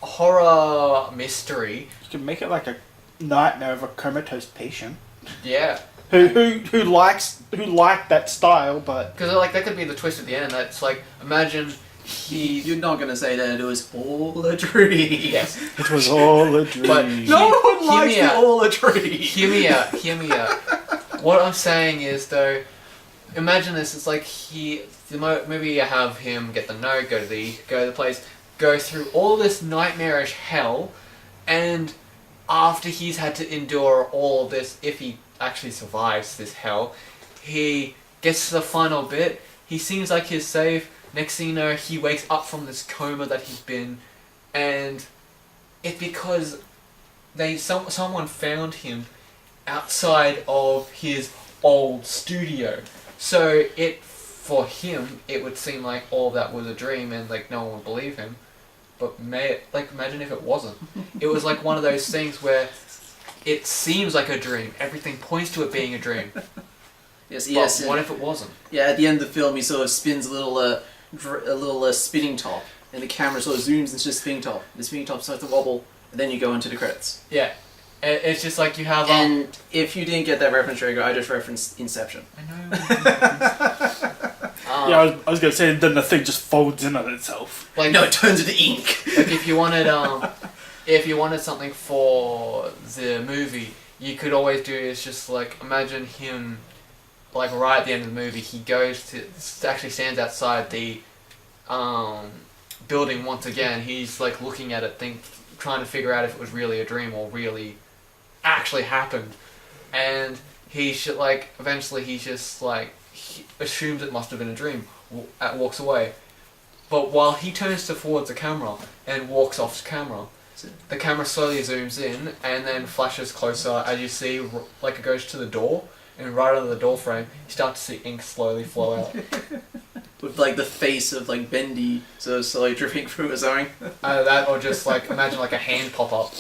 horror mystery. You can make it like a nightmare of a comatose patient. Yeah. Who liked that style, but because like that could be the twist at the end. That's like imagine You're not gonna say that it was all a dream. Yes, it was all a dream. But no one likes it all a dream. Hear me out. What I'm saying is though, imagine this. It's like maybe you have him get the note, go to the place, go through all this nightmarish hell, and after he's had to endure all of this, if he actually survives this hell, he gets to the final bit, he seems like he's safe, next thing you know, he wakes up from this coma that he's been, and it's because someone found him outside of his old studio. So for him, it would seem like all of that was a dream and like no one would believe him. But imagine if it wasn't. It was like one of those things where it seems like a dream. Everything points to it being a dream. Yes. But what if it wasn't? Yeah, at the end of the film, he sort of spins a little spinning top, and the camera sort of zooms into the spinning top. The spinning top starts to wobble, and then you go into the credits. Yeah, it's just like you have. And if you didn't get that reference, Drago, I just referenced Inception. I know. Yeah, I was gonna say, then the thing just folds in on itself. Like no, it turns into ink. Like if you wanted something for the movie, you could always do is just like imagine him, like right at the end of the movie, he goes to actually stands outside the building once again. He's like looking at it, trying to figure out if it was really a dream or really actually happened, and eventually he just like. He assumes it must have been a dream, walks away. But while he turns towards the camera and walks off camera, the camera slowly zooms in and then flashes closer as you see, like it goes to the door, and right under the door frame, you start to see ink slowly flow out. With like the face of like Bendy sort of slowly dripping through his eye. Either that or just like, imagine like a hand pop up.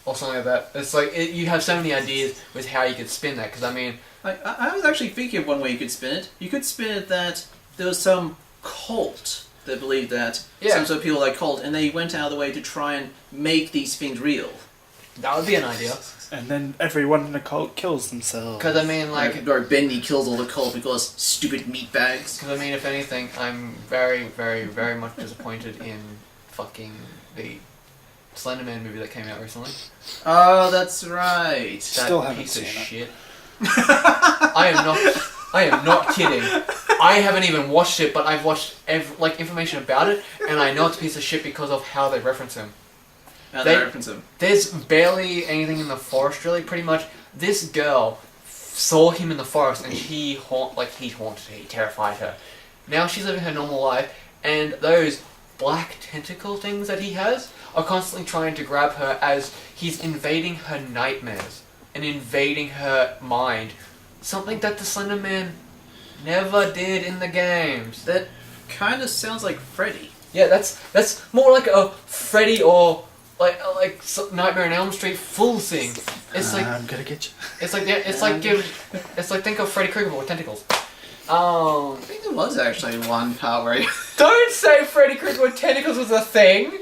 Or something like that. It's like, you have so many ideas with how you could spin that, because I mean... I was actually thinking of one way you could spin it. You could spin it that there was some cult that believed that. Yeah. Some sort of people like cult, and they went out of the way to try and make these things real. That would be an idea. And then everyone in the cult kills themselves. Because I mean, like, Or Bendy kills all the cult because stupid meatbags. because I mean, if anything, I'm very, very, very much disappointed in fucking the Slenderman movie that came out recently. Oh, that's right. That Still haven't piece of seen it. shit. I am not kidding. I haven't even watched it, but I've watched information about it, and I know it's a piece of shit because of how they reference him. How they reference him. There's barely anything in the forest, really. Pretty much, this girl saw him in the forest, and he haunted her, he terrified her. Now she's living her normal life, and those black tentacle things that he has are constantly trying to grab her as he's invading her nightmares and invading her mind. Something that the Slender Man never did in the games. That kind of sounds like Freddy. Yeah, that's more like a Freddy or like Nightmare on Elm Street full thing. It's like I'm gonna get you. it's like think of Freddy Krueger with tentacles. I think there was actually one part where Don't say Freddy Krueger with tentacles was a thing.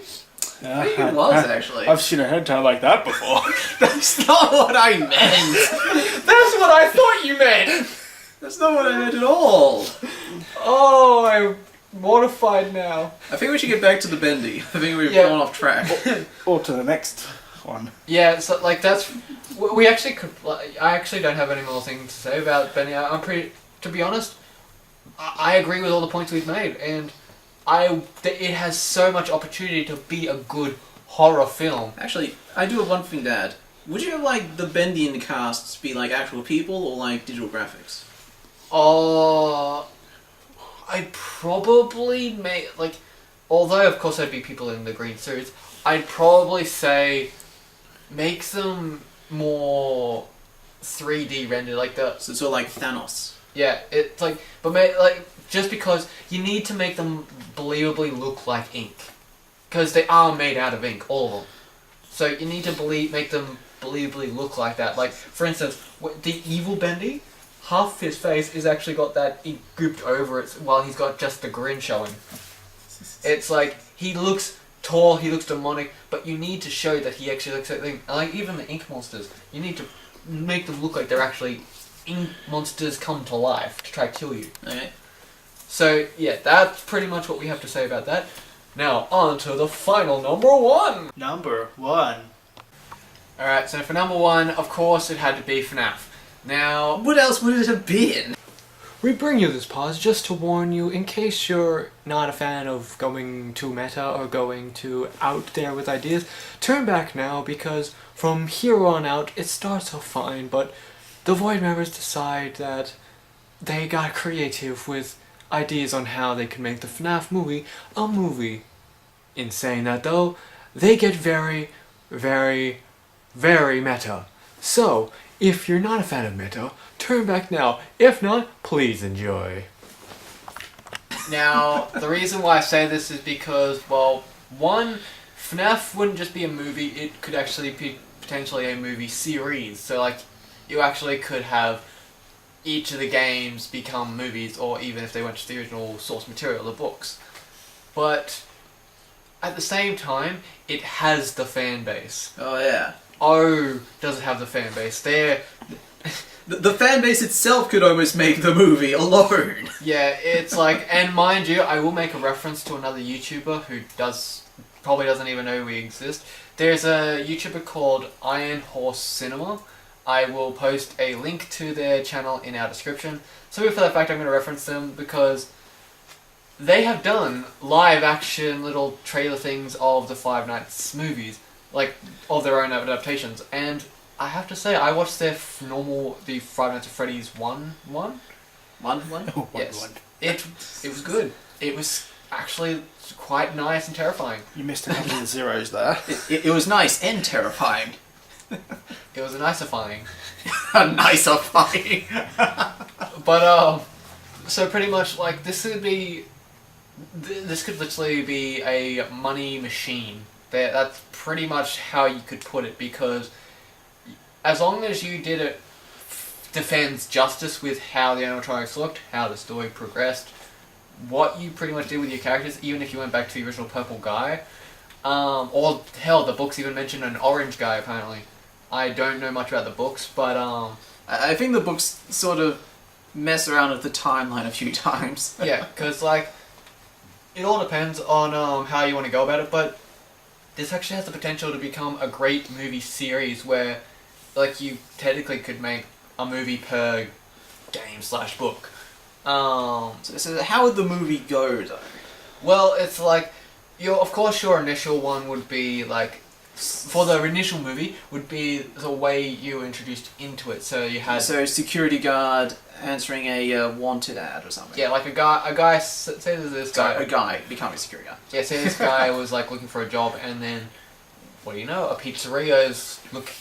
I think it was actually. I've seen a head turn like that before. That's not what I meant. That's what I thought you meant. That's not what I meant at all. Oh, I'm mortified now. I think we should get back to the Bendy. I think we've Yeah. gone off track. Or to the next one. Yeah, so like that's we actually could. I actually don't have any more things to say about Benny. I'm pretty. To be honest, I agree with all the points we've made, and it has so much opportunity to be a good horror film. Actually, I do have one thing to add. Would you have like the Bendy in the casts be like actual people or like digital graphics? I'd probably make like, although of course there'd be people in the green suits, I'd probably say make them more 3D rendered, like the So sort of like Thanos. yeah, it's like just because you need to make them believably look like ink, because they are made out of ink, all of them. So you need to make them believably look like that. Like for instance, the evil Bendy, half of his face is actually got that ink gooped over it, while he's got just the grin showing. It's like he looks tall, he looks demonic, but you need to show that he actually looks like thing. Like even the ink monsters, you need to make them look like they're actually ink monsters come to life to try to kill you. Okay. So yeah, that's pretty much what we have to say about that. Now on to the final number one. Number one. Alright, so for number one, of course it had to be FNAF. Now, What else would it have been? we bring you this pause just to warn you, in case you're not a fan of going too meta or going too out there with ideas, turn back now, because from here on out it starts off fine, but the Void members decide that they got creative with ideas on how they can make the FNAF movie a movie. In saying that though, they get very, very, very meta. So, if you're not a fan of meta, turn back now. If not, please enjoy. Now, the reason why I say this is because, well, one, FNAF wouldn't just be a movie, it could actually be potentially a movie series. So, like, you actually could have each of the games become movies, or even if they went to the original source material, the books. But at the same time, it has the fan base. Oh yeah. Oh, does it have the fan base? The fan base itself could almost make the movie alone. Yeah, it's like, and mind you, I will make a reference to another YouTuber who probably doesn't even know we exist. There's a YouTuber called Iron Horse Cinema. I will post a link to their channel in our description. So for that fact, I'm going to reference them because they have done live action little trailer things of the Five Nights movies, like of their own adaptations. And I have to say, I watched the Five Nights at Freddy's one. One? Yes. One. It was good. It was actually quite nice and terrifying. You missed a couple of zeros there. It was nice and terrifying. It was a nicifying. Nicifying. But so pretty much like this could literally be a money machine. That's pretty much how you could put it, because as long as you did it defends justice with how the animatronics looked, how the story progressed, what you pretty much did with your characters, even if you went back to the original Purple Guy, Or hell, the books even mention an orange guy apparently. I don't know much about the books, but I think the books sort of mess around with the timeline a few times. yeah, because like it all depends on how you want to go about it. But this actually has the potential to become a great movie series where, like, you technically could make a movie per game/book. So how would the movie go though? Well, it's like of course your initial one would be like, for the initial movie would be the way you were introduced into it. So you had security guard answering a wanted ad or something. yeah, like a guy say there's this guy A guy becoming a security guard. yeah, say this guy was like looking for a job, and then what do you know, a pizzeria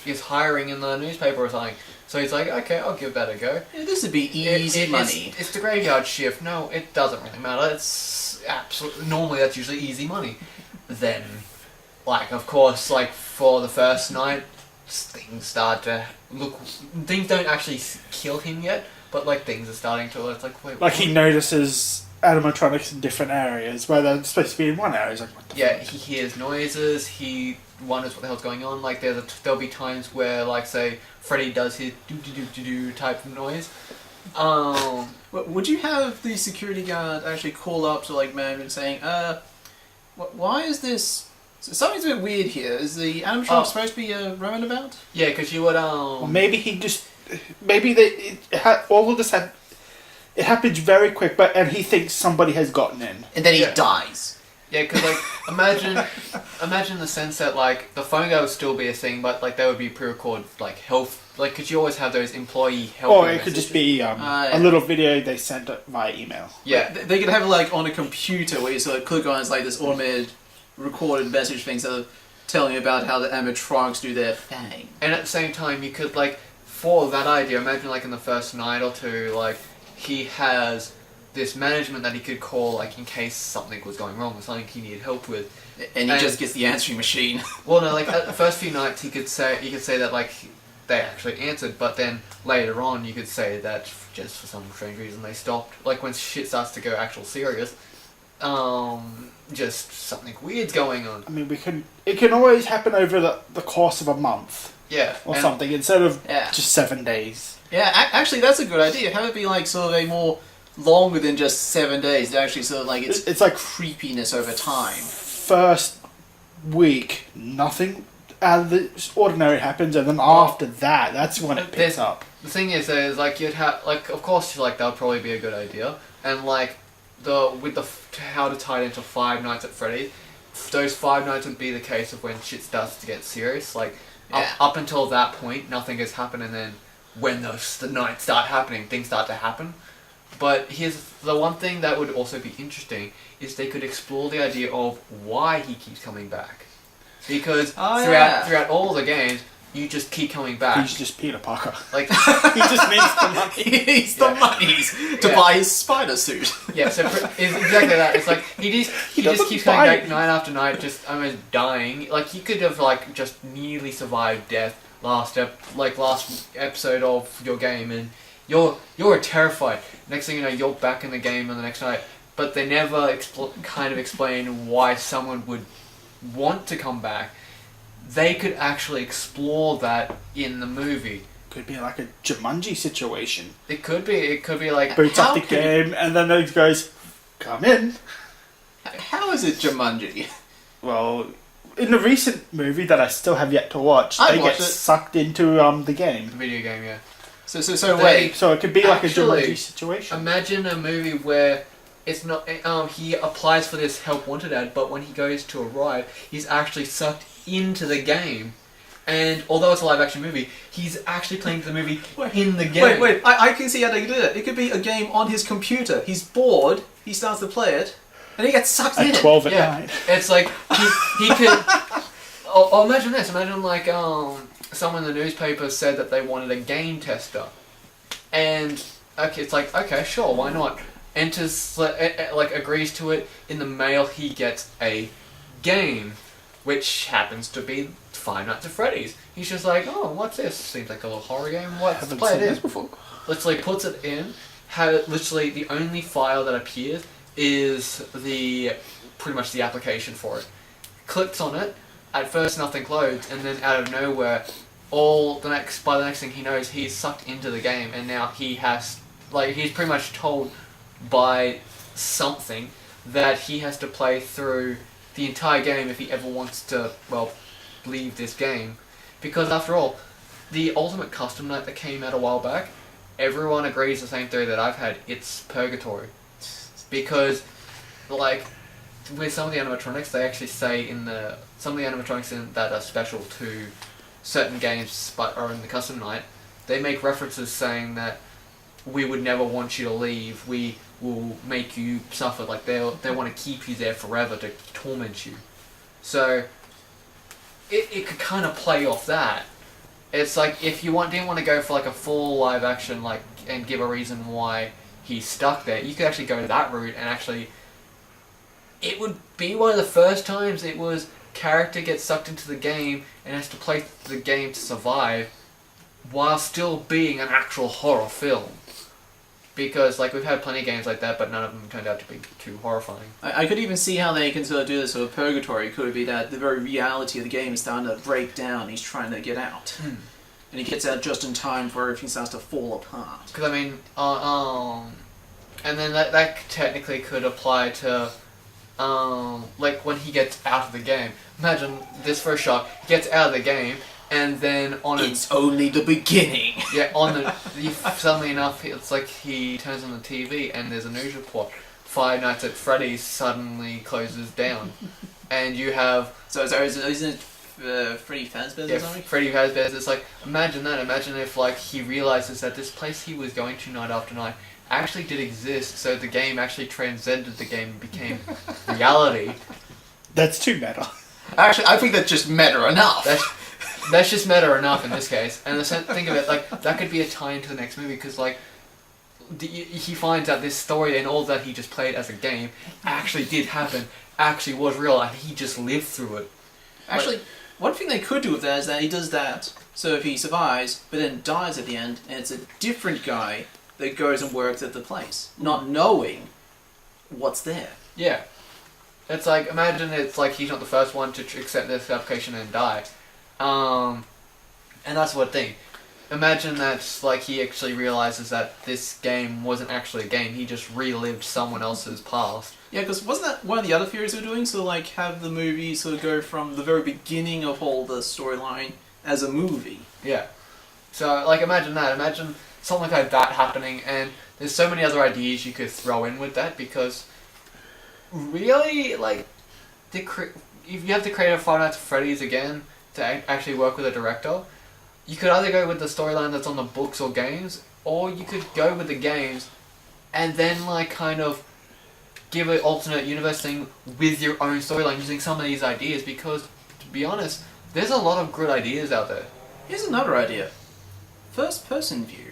is hiring in the newspaper or something. So he's like, okay, I'll give that a go. Yeah, this would be easy money. It's the graveyard shift. No, it doesn't really matter. It's absolutely normally that's usually easy money. Then, like, of course, like for the first night, things start to look. Things don't actually kill him yet, but like things are starting to. It's like wait. Like he notices animatronics in different areas where they're supposed to be in one area. He's like, what the yeah, fuck? he hears noises. He wonders what the hell's going on. Like there'll be times where, like, say Freddy does his do do do do do type of noise. Would you have the security guard actually call up to like management saying, why is this? Something's a bit weird here. Is the animatronic supposed to be roaming about? Yeah, because you would Or maybe he just all of this it happens very quick, and he thinks somebody has gotten in, And then he Yeah. dies. Yeah, because like imagine the sense that like the phone guy would still be a thing, but like they would be pre-recorded like health, like because you always have those employee health. or it could just be yeah. a little video they sent via email. Yeah, They could have it like on a computer where you sort of click on it's like this automated recorded message thing, sort of telling you about how the animatronics do their thing. and at the same time you could like for that idea, imagine like in the first night or two, like he has this management that he could call like in case something was going wrong or something he needed help with. And he just gets the answering machine. Well, no, like at the first few nights you could say that like they actually answered, but then later on you could say that just for some strange reason they stopped. Like when shit starts to go actual serious, just something weird's going on. I mean, it can always happen over the course of a month Yeah, or and- something instead of Yeah. just 7 days. Yeah, actually that's a good idea. Have it be like sort of a more longer than just 7 days. It actually sort of like It's like creepiness over time. first week, nothing out of the ordinary happens, and then after that's when it picks up. The thing is like you'd have like of course like that would probably be a good idea, and like how to tie it into Five Nights at Freddy's. Those 5 nights would be the case of when shit starts to get serious. Like Yeah. up until that point, nothing has happened, and then when the nights start happening, things start to happen. But here's the one thing that would also be interesting is they could explore the idea of why he keeps coming back, because throughout all the games, you just keep coming back. He's just Peter Parker. Like He just needs the money. He needs the monies to Yeah. buy his spider suit. yeah, so it's exactly that. It's like he just doesn't keeps coming buy back night after night, just almost dying. Like he could have like just nearly survived death last episode of your game, and you're terrified. Next thing you know, you're back in the game on the next night. But they never kind of explain why someone would want to come back. They could actually explore that in the movie. Could be like a Jumanji situation. It could be like Boots up How the could game, and then those guys come in. How is it Jumanji? Well, in the recent movie that I still have yet to watch, I they get watched it. sucked into the game. video game, yeah. So They- wait. So it could be like a Actually, Jumanji situation. Imagine a movie where it's not. He applies for this help wanted ad, but when he goes to a ride, he's actually sucked into the game. And although it's a live action movie, he's actually playing the movie in the game. Wait, I can see how they can do that. It could be a game on his computer. He's bored, he starts to play it, and he gets sucked in At it. 12 at Yeah, night. it's like he could. Oh, imagine this. Imagine like someone in the newspaper said that they wanted a game tester, and okay, it's like okay, sure, why not? Enters like agrees to it. In the mail, he gets a game, which happens to be Five Nights at Freddy's. He's just like, oh, what's this? Seems like a little horror game. Let's Haven't play seen it this in. before. Literally puts it in. Literally the only file that appears is pretty much the application for it. clicks on it. At first, nothing loads, and then out of nowhere, by the next thing he knows, he's sucked into the game, and now he's pretty much told by something that he has to play through the entire game if he ever wants to, leave this game. Because after all, the Ultimate Custom Night that came out a while back, everyone agrees the same theory that I've had, it's purgatory. Because, with some of the animatronics, they actually say some of the animatronics that are special to certain games but are in the Custom Night, they make references saying that we would never want you to leave, we will make you suffer, they want to keep you there forever to torment you. So, it could kind of play off that. It's like, if you didn't want to go for a full live action, and give a reason why he's stuck there, you could actually go that route, and actually, it would be one of the first times it was character gets sucked into the game and has to play the game to survive while still being an actual horror film. Because, we've had plenty of games like that, but none of them turned out to be too horrifying. I could even see how they can sort of do this sort of purgatory. Could be that the very reality of the game is starting to break down, he's trying to get out. And he gets out just in time for everything starts to fall apart. Because, and then that technically could apply to, when he gets out of the game. Imagine this for a shot, he gets out of the game, and then It's only the beginning! Yeah, suddenly enough, it's like he turns on the TV and there's a news report. Five Nights at Freddy's suddenly closes down. And you have... So isn't it Freddy Fazbear's or something? Freddy Fazbear's. It's imagine that. Imagine if, he realizes that this place he was going to night after night actually did exist, so the game actually transcended the game and became reality. That's too meta. Actually, I think that's just meta enough. That's just meta enough in this case. And think of it, that could be a tie into the next movie, because, he finds out this story and all that he just played as a game actually did happen, actually was real, and he just lived through it. Actually, one thing they could do with that is that he does that, so if he survives, but then dies at the end, and it's a different guy that goes and works at the place, not knowing what's there. Yeah. It's imagine it's he's not the first one to accept this application and die. And that's what thing. Imagine that he actually realizes that this game wasn't actually a game, he just relived someone else's past. Yeah, because wasn't that one of the other theories they were doing? So have the movie sort of go from the very beginning of all the storyline as a movie. Yeah. So imagine that. Imagine something like that happening, and there's so many other ideas you could throw in with that, because really, if you have to create a Five Nights at Freddy's again to actually work with a director, you could either go with the storyline that's on the books or games, or you could go with the games and then kind of give an alternate universe thing with your own storyline using some of these ideas, because to be honest, there's a lot of good ideas out there. Here's another idea. First person view.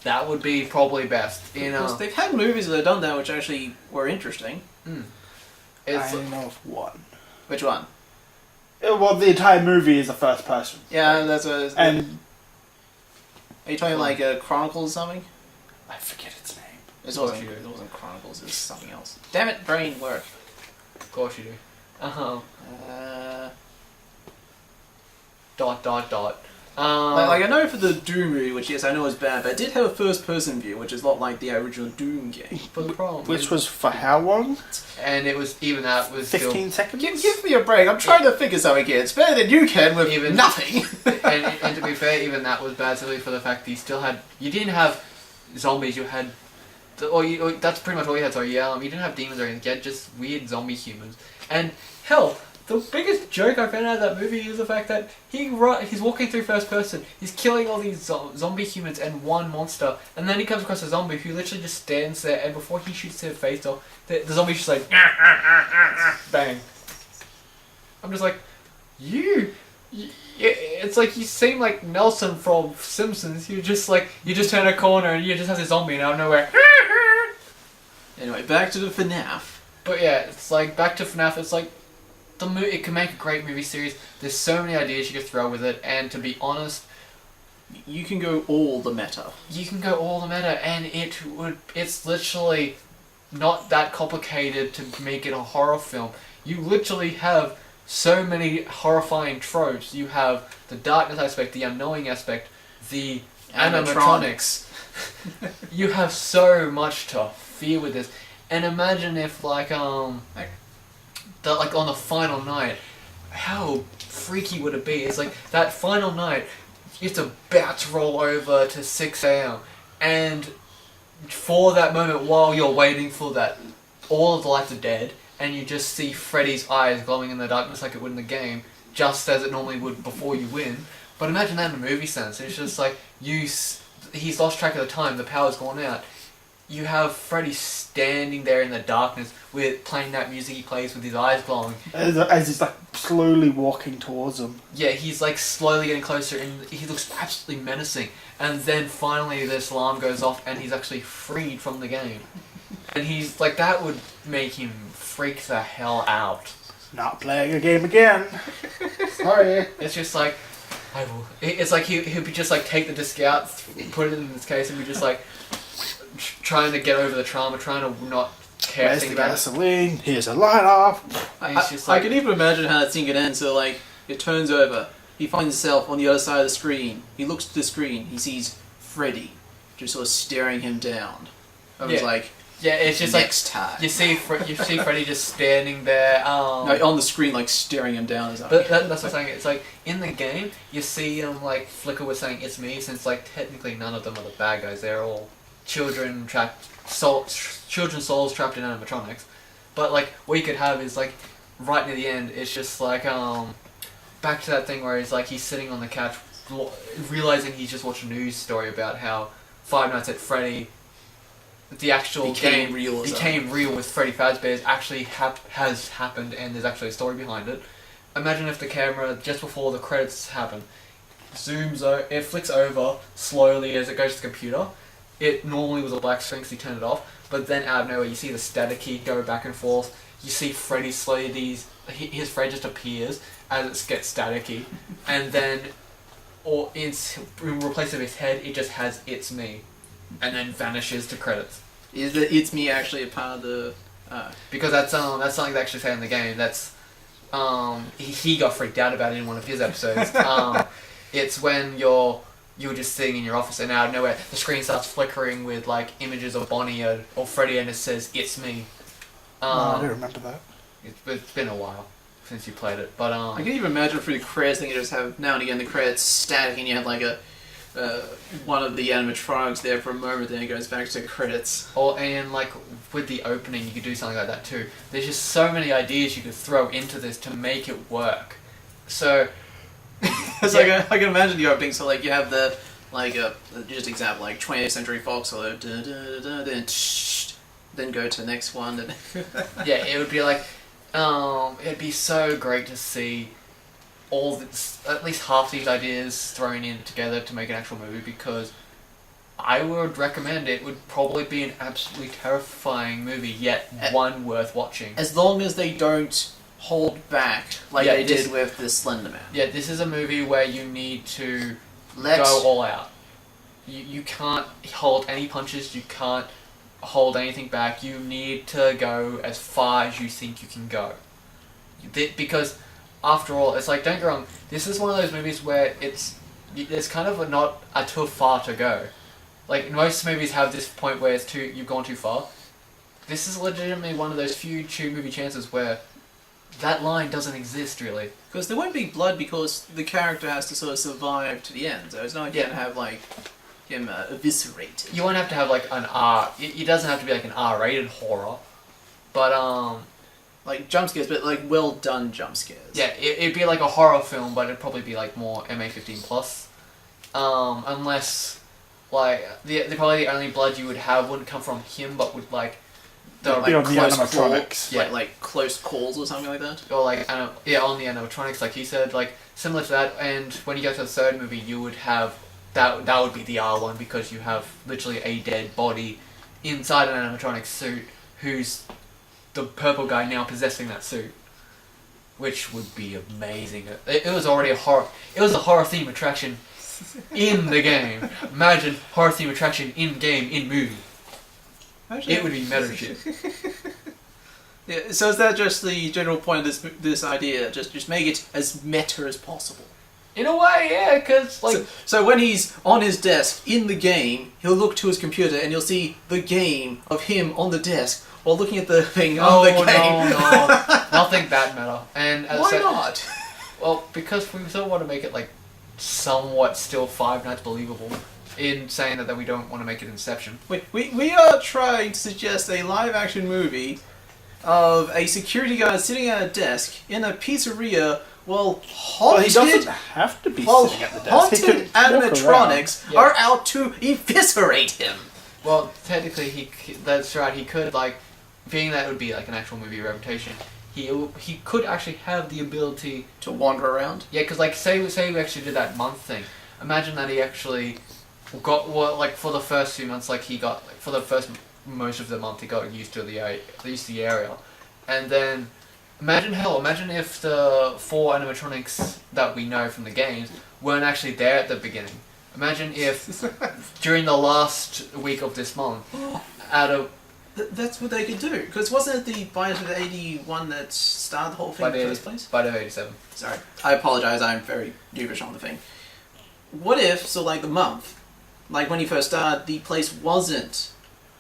That would be probably best. Because they've had movies that have done that which actually were interesting. I know of one. Which one? Well, the entire movie is a first person. Yeah, that's a... And... Are you talking Chronicles or something? I forget its name. It wasn't Chronicles, it was something else. Damn it, brain work. Of course you do. Dot. I know for the Doom movie, which yes, I know is bad, but it did have a first-person view, which is a lot like the original Doom game. But the problem Which was for how long? And it was, even that was 15 seconds? Give me a break, I'm trying to figure something here. It's better than you can with nothing. and to be fair, even that was bad simply for the fact that you didn't have zombies, you had... that's pretty much all you had, you didn't have demons or anything, you had just weird zombie humans. And, hell... The biggest joke I found out of that movie is the fact that he's walking through first person, he's killing all these zombie humans and one monster, and then he comes across a zombie who literally just stands there, and before he shoots their face off, the zombie's just like, bang. I'm just like, it's like you seem like Nelson from Simpsons, you just turn a corner and you just have this zombie out of nowhere. Anyway, back to the FNAF. But yeah, it's back to FNAF, it's it can make a great movie series. There's so many ideas you could throw with it, and to be honest, you can go all the meta. You can go all the meta, and it's literally not that complicated to make it a horror film. You literally have so many horrifying tropes. You have the darkness aspect, the unknowing aspect, the animatronics. You have so much to fear with this. And imagine if like on the final night, how freaky would it be? It's like that final night, it's about to roll over to 6 a.m. and for that moment while you're waiting for that, all of the lights are dead and you just see Freddy's eyes glowing in the darkness like it would in the game, just as it normally would before you win. But imagine that in a movie sense. It's just like he's lost track of the time, the power's gone out. You have Freddy standing there in the darkness with playing that music he plays with his eyes glowing. As he's like slowly walking towards him. Yeah, he's like slowly getting closer and he looks absolutely menacing. And then finally this alarm goes off and he's actually freed from the game. And he's like, that would make him freak the hell out. Not playing a game again. Sorry. It's just like, I will. It's like he'd be just like take the disc out, put it in this case and be just like, trying to get over the trauma, trying to not care. Where's the gasoline? Here's a light off. I can even imagine how that scene could end. So like, it turns over. He finds himself on the other side of the screen. He looks at the screen. He sees Freddy, just sort of staring him down. I was like, yeah, it's just next like time. you see Freddy just standing there. No, on the screen, like staring him down. But that's what I'm saying. It's like in the game, you see like Flicker was saying it's me, since like technically none of them are the bad guys. They're all children's souls trapped in animatronics. But like what you could have is like right near the end, it's just like back to that thing where he's sitting on the couch realizing he's just watched a news story about how Five Nights at Freddy, the actual game became real with Freddy Fazbear's actually has happened, and there's actually a story behind it. Imagine if the camera just before the credits happen it flicks over slowly as it goes to the computer. It normally was a black screen because he turned it off, but then out of nowhere you see the static key go back and forth. You see Freddy slowly, his Fred just appears as it gets staticky, and then in replace of his head, it just has "It's me," and then vanishes to credits. Is the "It's me" actually a part of the? Because that's something they actually say in the game. That's he got freaked out about it in one of his episodes. It's when you're just sitting in your office and out of nowhere the screen starts flickering with like images of Bonnie or Freddy and it says "It's me." I don't remember that. It's been a while since you played it, but I can even imagine for the credits, you just have now and again the credits static, and you have like one of the animatronics there for a moment, then it goes back to the credits. And like with the opening, you could do something like that too. There's just so many ideas you could throw into this to make it work. So, it's like I can imagine the opening. So like you have the just example like 20th Century Fox, or then go to the next one. And yeah, it would be like it'd be so great to see all this, at least half these ideas thrown in together to make an actual movie, because I would recommend it. Would probably be an absolutely terrifying movie, yet one worth watching. As long as they don't hold back like they did with the Slender Man. Yeah, this is a movie where you need to go all out. You can't hold any punches, you can't hold anything back, you need to go as far as you think you can go. Because, after all, it's like, don't get me wrong, this is one of those movies where it's kind of not too far to go. Like, most movies have this point where you've gone too far. This is legitimately one of those few movie chances where that line doesn't exist, really. Because there won't be blood, because the character has to sort of survive to the end, so it's not going to have, like, him eviscerated. You won't have to have, like, an R... It doesn't have to be, like, an R-rated horror. But, like, jump scares, but, like, well-done jump scares. Yeah, it'd be, like, a horror film, but it'd probably be, like, more MA-15+. Unless, like, probably the only blood you would have wouldn't come from him, but would, like... on the animatronics. Yeah. Like close calls or something like that? Or like, on the animatronics, like he said, like, similar to that, and when you go to the third movie, you would have, that would be the R one, because you have literally a dead body inside an animatronic suit, who's the purple guy now possessing that suit. Which would be amazing. It was already a horror theme attraction in the game. Imagine horror theme attraction in game, in movie. Actually, it would be meta shit. Yeah, so is that just the general point of this idea? Just make it as meta as possible. In a way, yeah, because like So when he's on his desk in the game, he'll look to his computer and you'll see the game of him on the desk while looking at the thing on the game. No, nothing that meta. And Why not? Well, because we still want to make it like somewhat still Five Nights believable. In saying that we don't want to make it Inception. We are trying to suggest a live action movie of a security guard sitting at a desk in a pizzeria while haunted, he doesn't have to be sitting at the desk. He haunted can walk animatronics around. are out to eviscerate him. Well, technically, that's right. He could like, being that it would be like an actual movie reputation. He could actually have the ability To wander around. Yeah, because like say we actually did that month thing. Imagine that he actually got like for the first few months, like he got like, for the first most of the month he got used to the area, and then imagine if the 4 animatronics that we know from the games weren't actually there at the beginning. Imagine if during the last week of this month, out of That's what they could do. Because wasn't it the Bite of 81 that started the whole thing in the first place? Bite of 87. Sorry. I apologize, I'm very noobish on the thing. What if, so like the month, like when you first started, the place wasn't,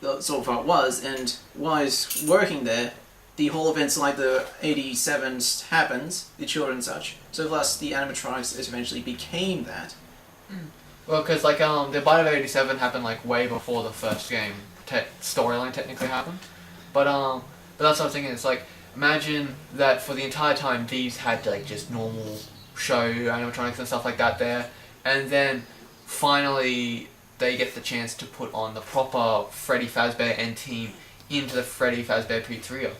so far it was, and was working there, the whole events like the 87 happens, the children and such, so thus the animatronics eventually became that. Well, because like the Bite of 87 happened like way before the first game storyline technically happened, but that's what I'm thinking. It's like imagine that for the entire time these had like just normal show animatronics and stuff like that there, and then finally they get the chance to put on the proper Freddy Fazbear and team into the Freddy Fazbear Pizzeria.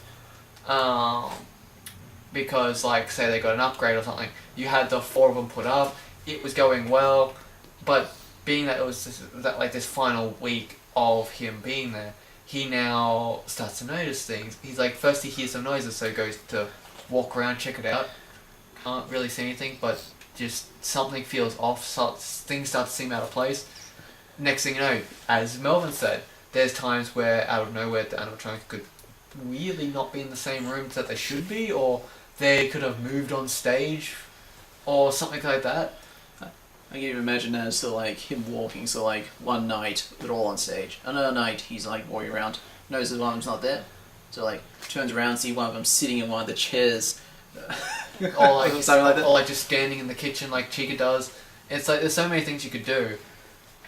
Because like say they got an upgrade or something, you had the 4 of them put up, it was going well, but being that it was this final week of him being there, he now starts to notice things. He's like, first he hears some noises, so he goes to walk around, check it out. Can't really see anything, but just something feels off, things start to seem out of place. Next thing you know, as Melvin said, there's times where out of nowhere the animatronics could weirdly not be in the same rooms that they should be, or they could have moved on stage, or something like that. I can even imagine that as so like him walking, so like one night they're all on stage, another night he's like walking around, notices one of them's not there, so like turns around, see one of them sitting in one of the chairs, or like something like that, or like just standing in the kitchen like Chica does. It's like there's so many things you could do,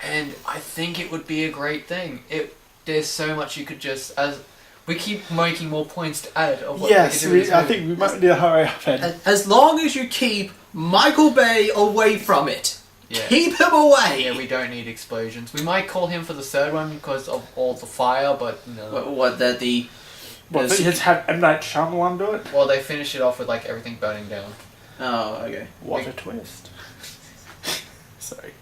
and I think it would be a great thing. There's so much you could just we keep making more points to add of what yes, we could do. I think we might need to hurry up. As long as you keep Michael Bay away from it. Yeah. Keep him away! Yeah, we don't need explosions. We might call him for the third one because of all the fire, but no. What, that the... Well, they just have M. Night Shyamalan do it? Well, they finish it off with like everything burning down. Oh, okay. What a twist. Sorry.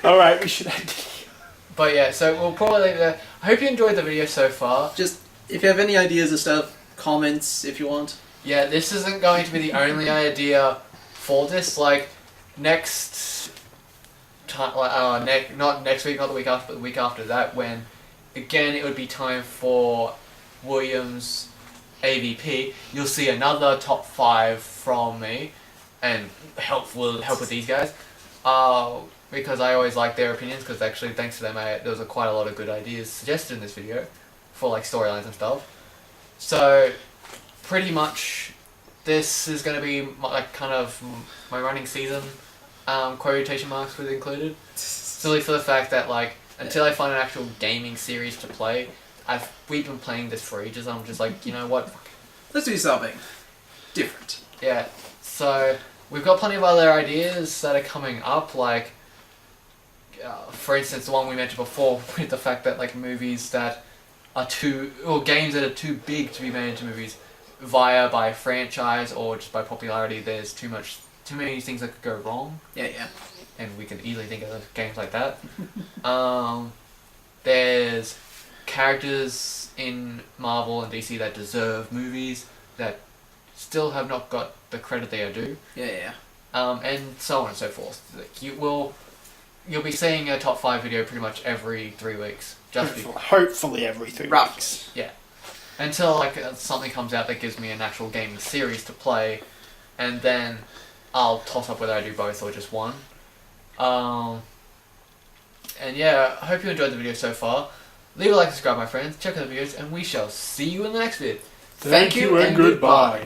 Alright, we should end it. But yeah, so we'll probably leave it there. I hope you enjoyed the video so far. Just, if you have any ideas or stuff, comments if you want. Yeah, this isn't going to be the only idea for this. Like, next time, not next week, not the week after, but the week after that, when again it would be time for William's AVP. You'll see another top 5 from me, and help with these guys. Because I always like their opinions. Because actually, thanks to them, there was quite a lot of good ideas suggested in this video for like storylines and stuff. So, pretty much, this is going to be like kind of my running season. Quotation marks with included. Silly for the fact that like until I find an actual gaming series to play, we've been playing this for ages. I'm just like, you know what? Let's do something different. Yeah. So we've got plenty of other ideas that are coming up. Like, for instance, the one we mentioned before with the fact that like movies that are games that are too big to be made into movies by franchise or just by popularity. There's too many things that could go wrong. Yeah. And we can easily think of games like that. There's characters in Marvel and DC that deserve movies that still have not got the credit they are due. Yeah. And so on and so forth. Like, you'll be seeing a top 5 video pretty much every 3 weeks. Hopefully every 3 weeks. Yeah. until like something comes out that gives me an actual gaming series to play, and then I'll toss up whether I do both or just one. And yeah, I hope you enjoyed the video so far. Leave a like and subscribe, my friends. Check out the videos, and we shall see you in the next vid. Thank you and goodbye.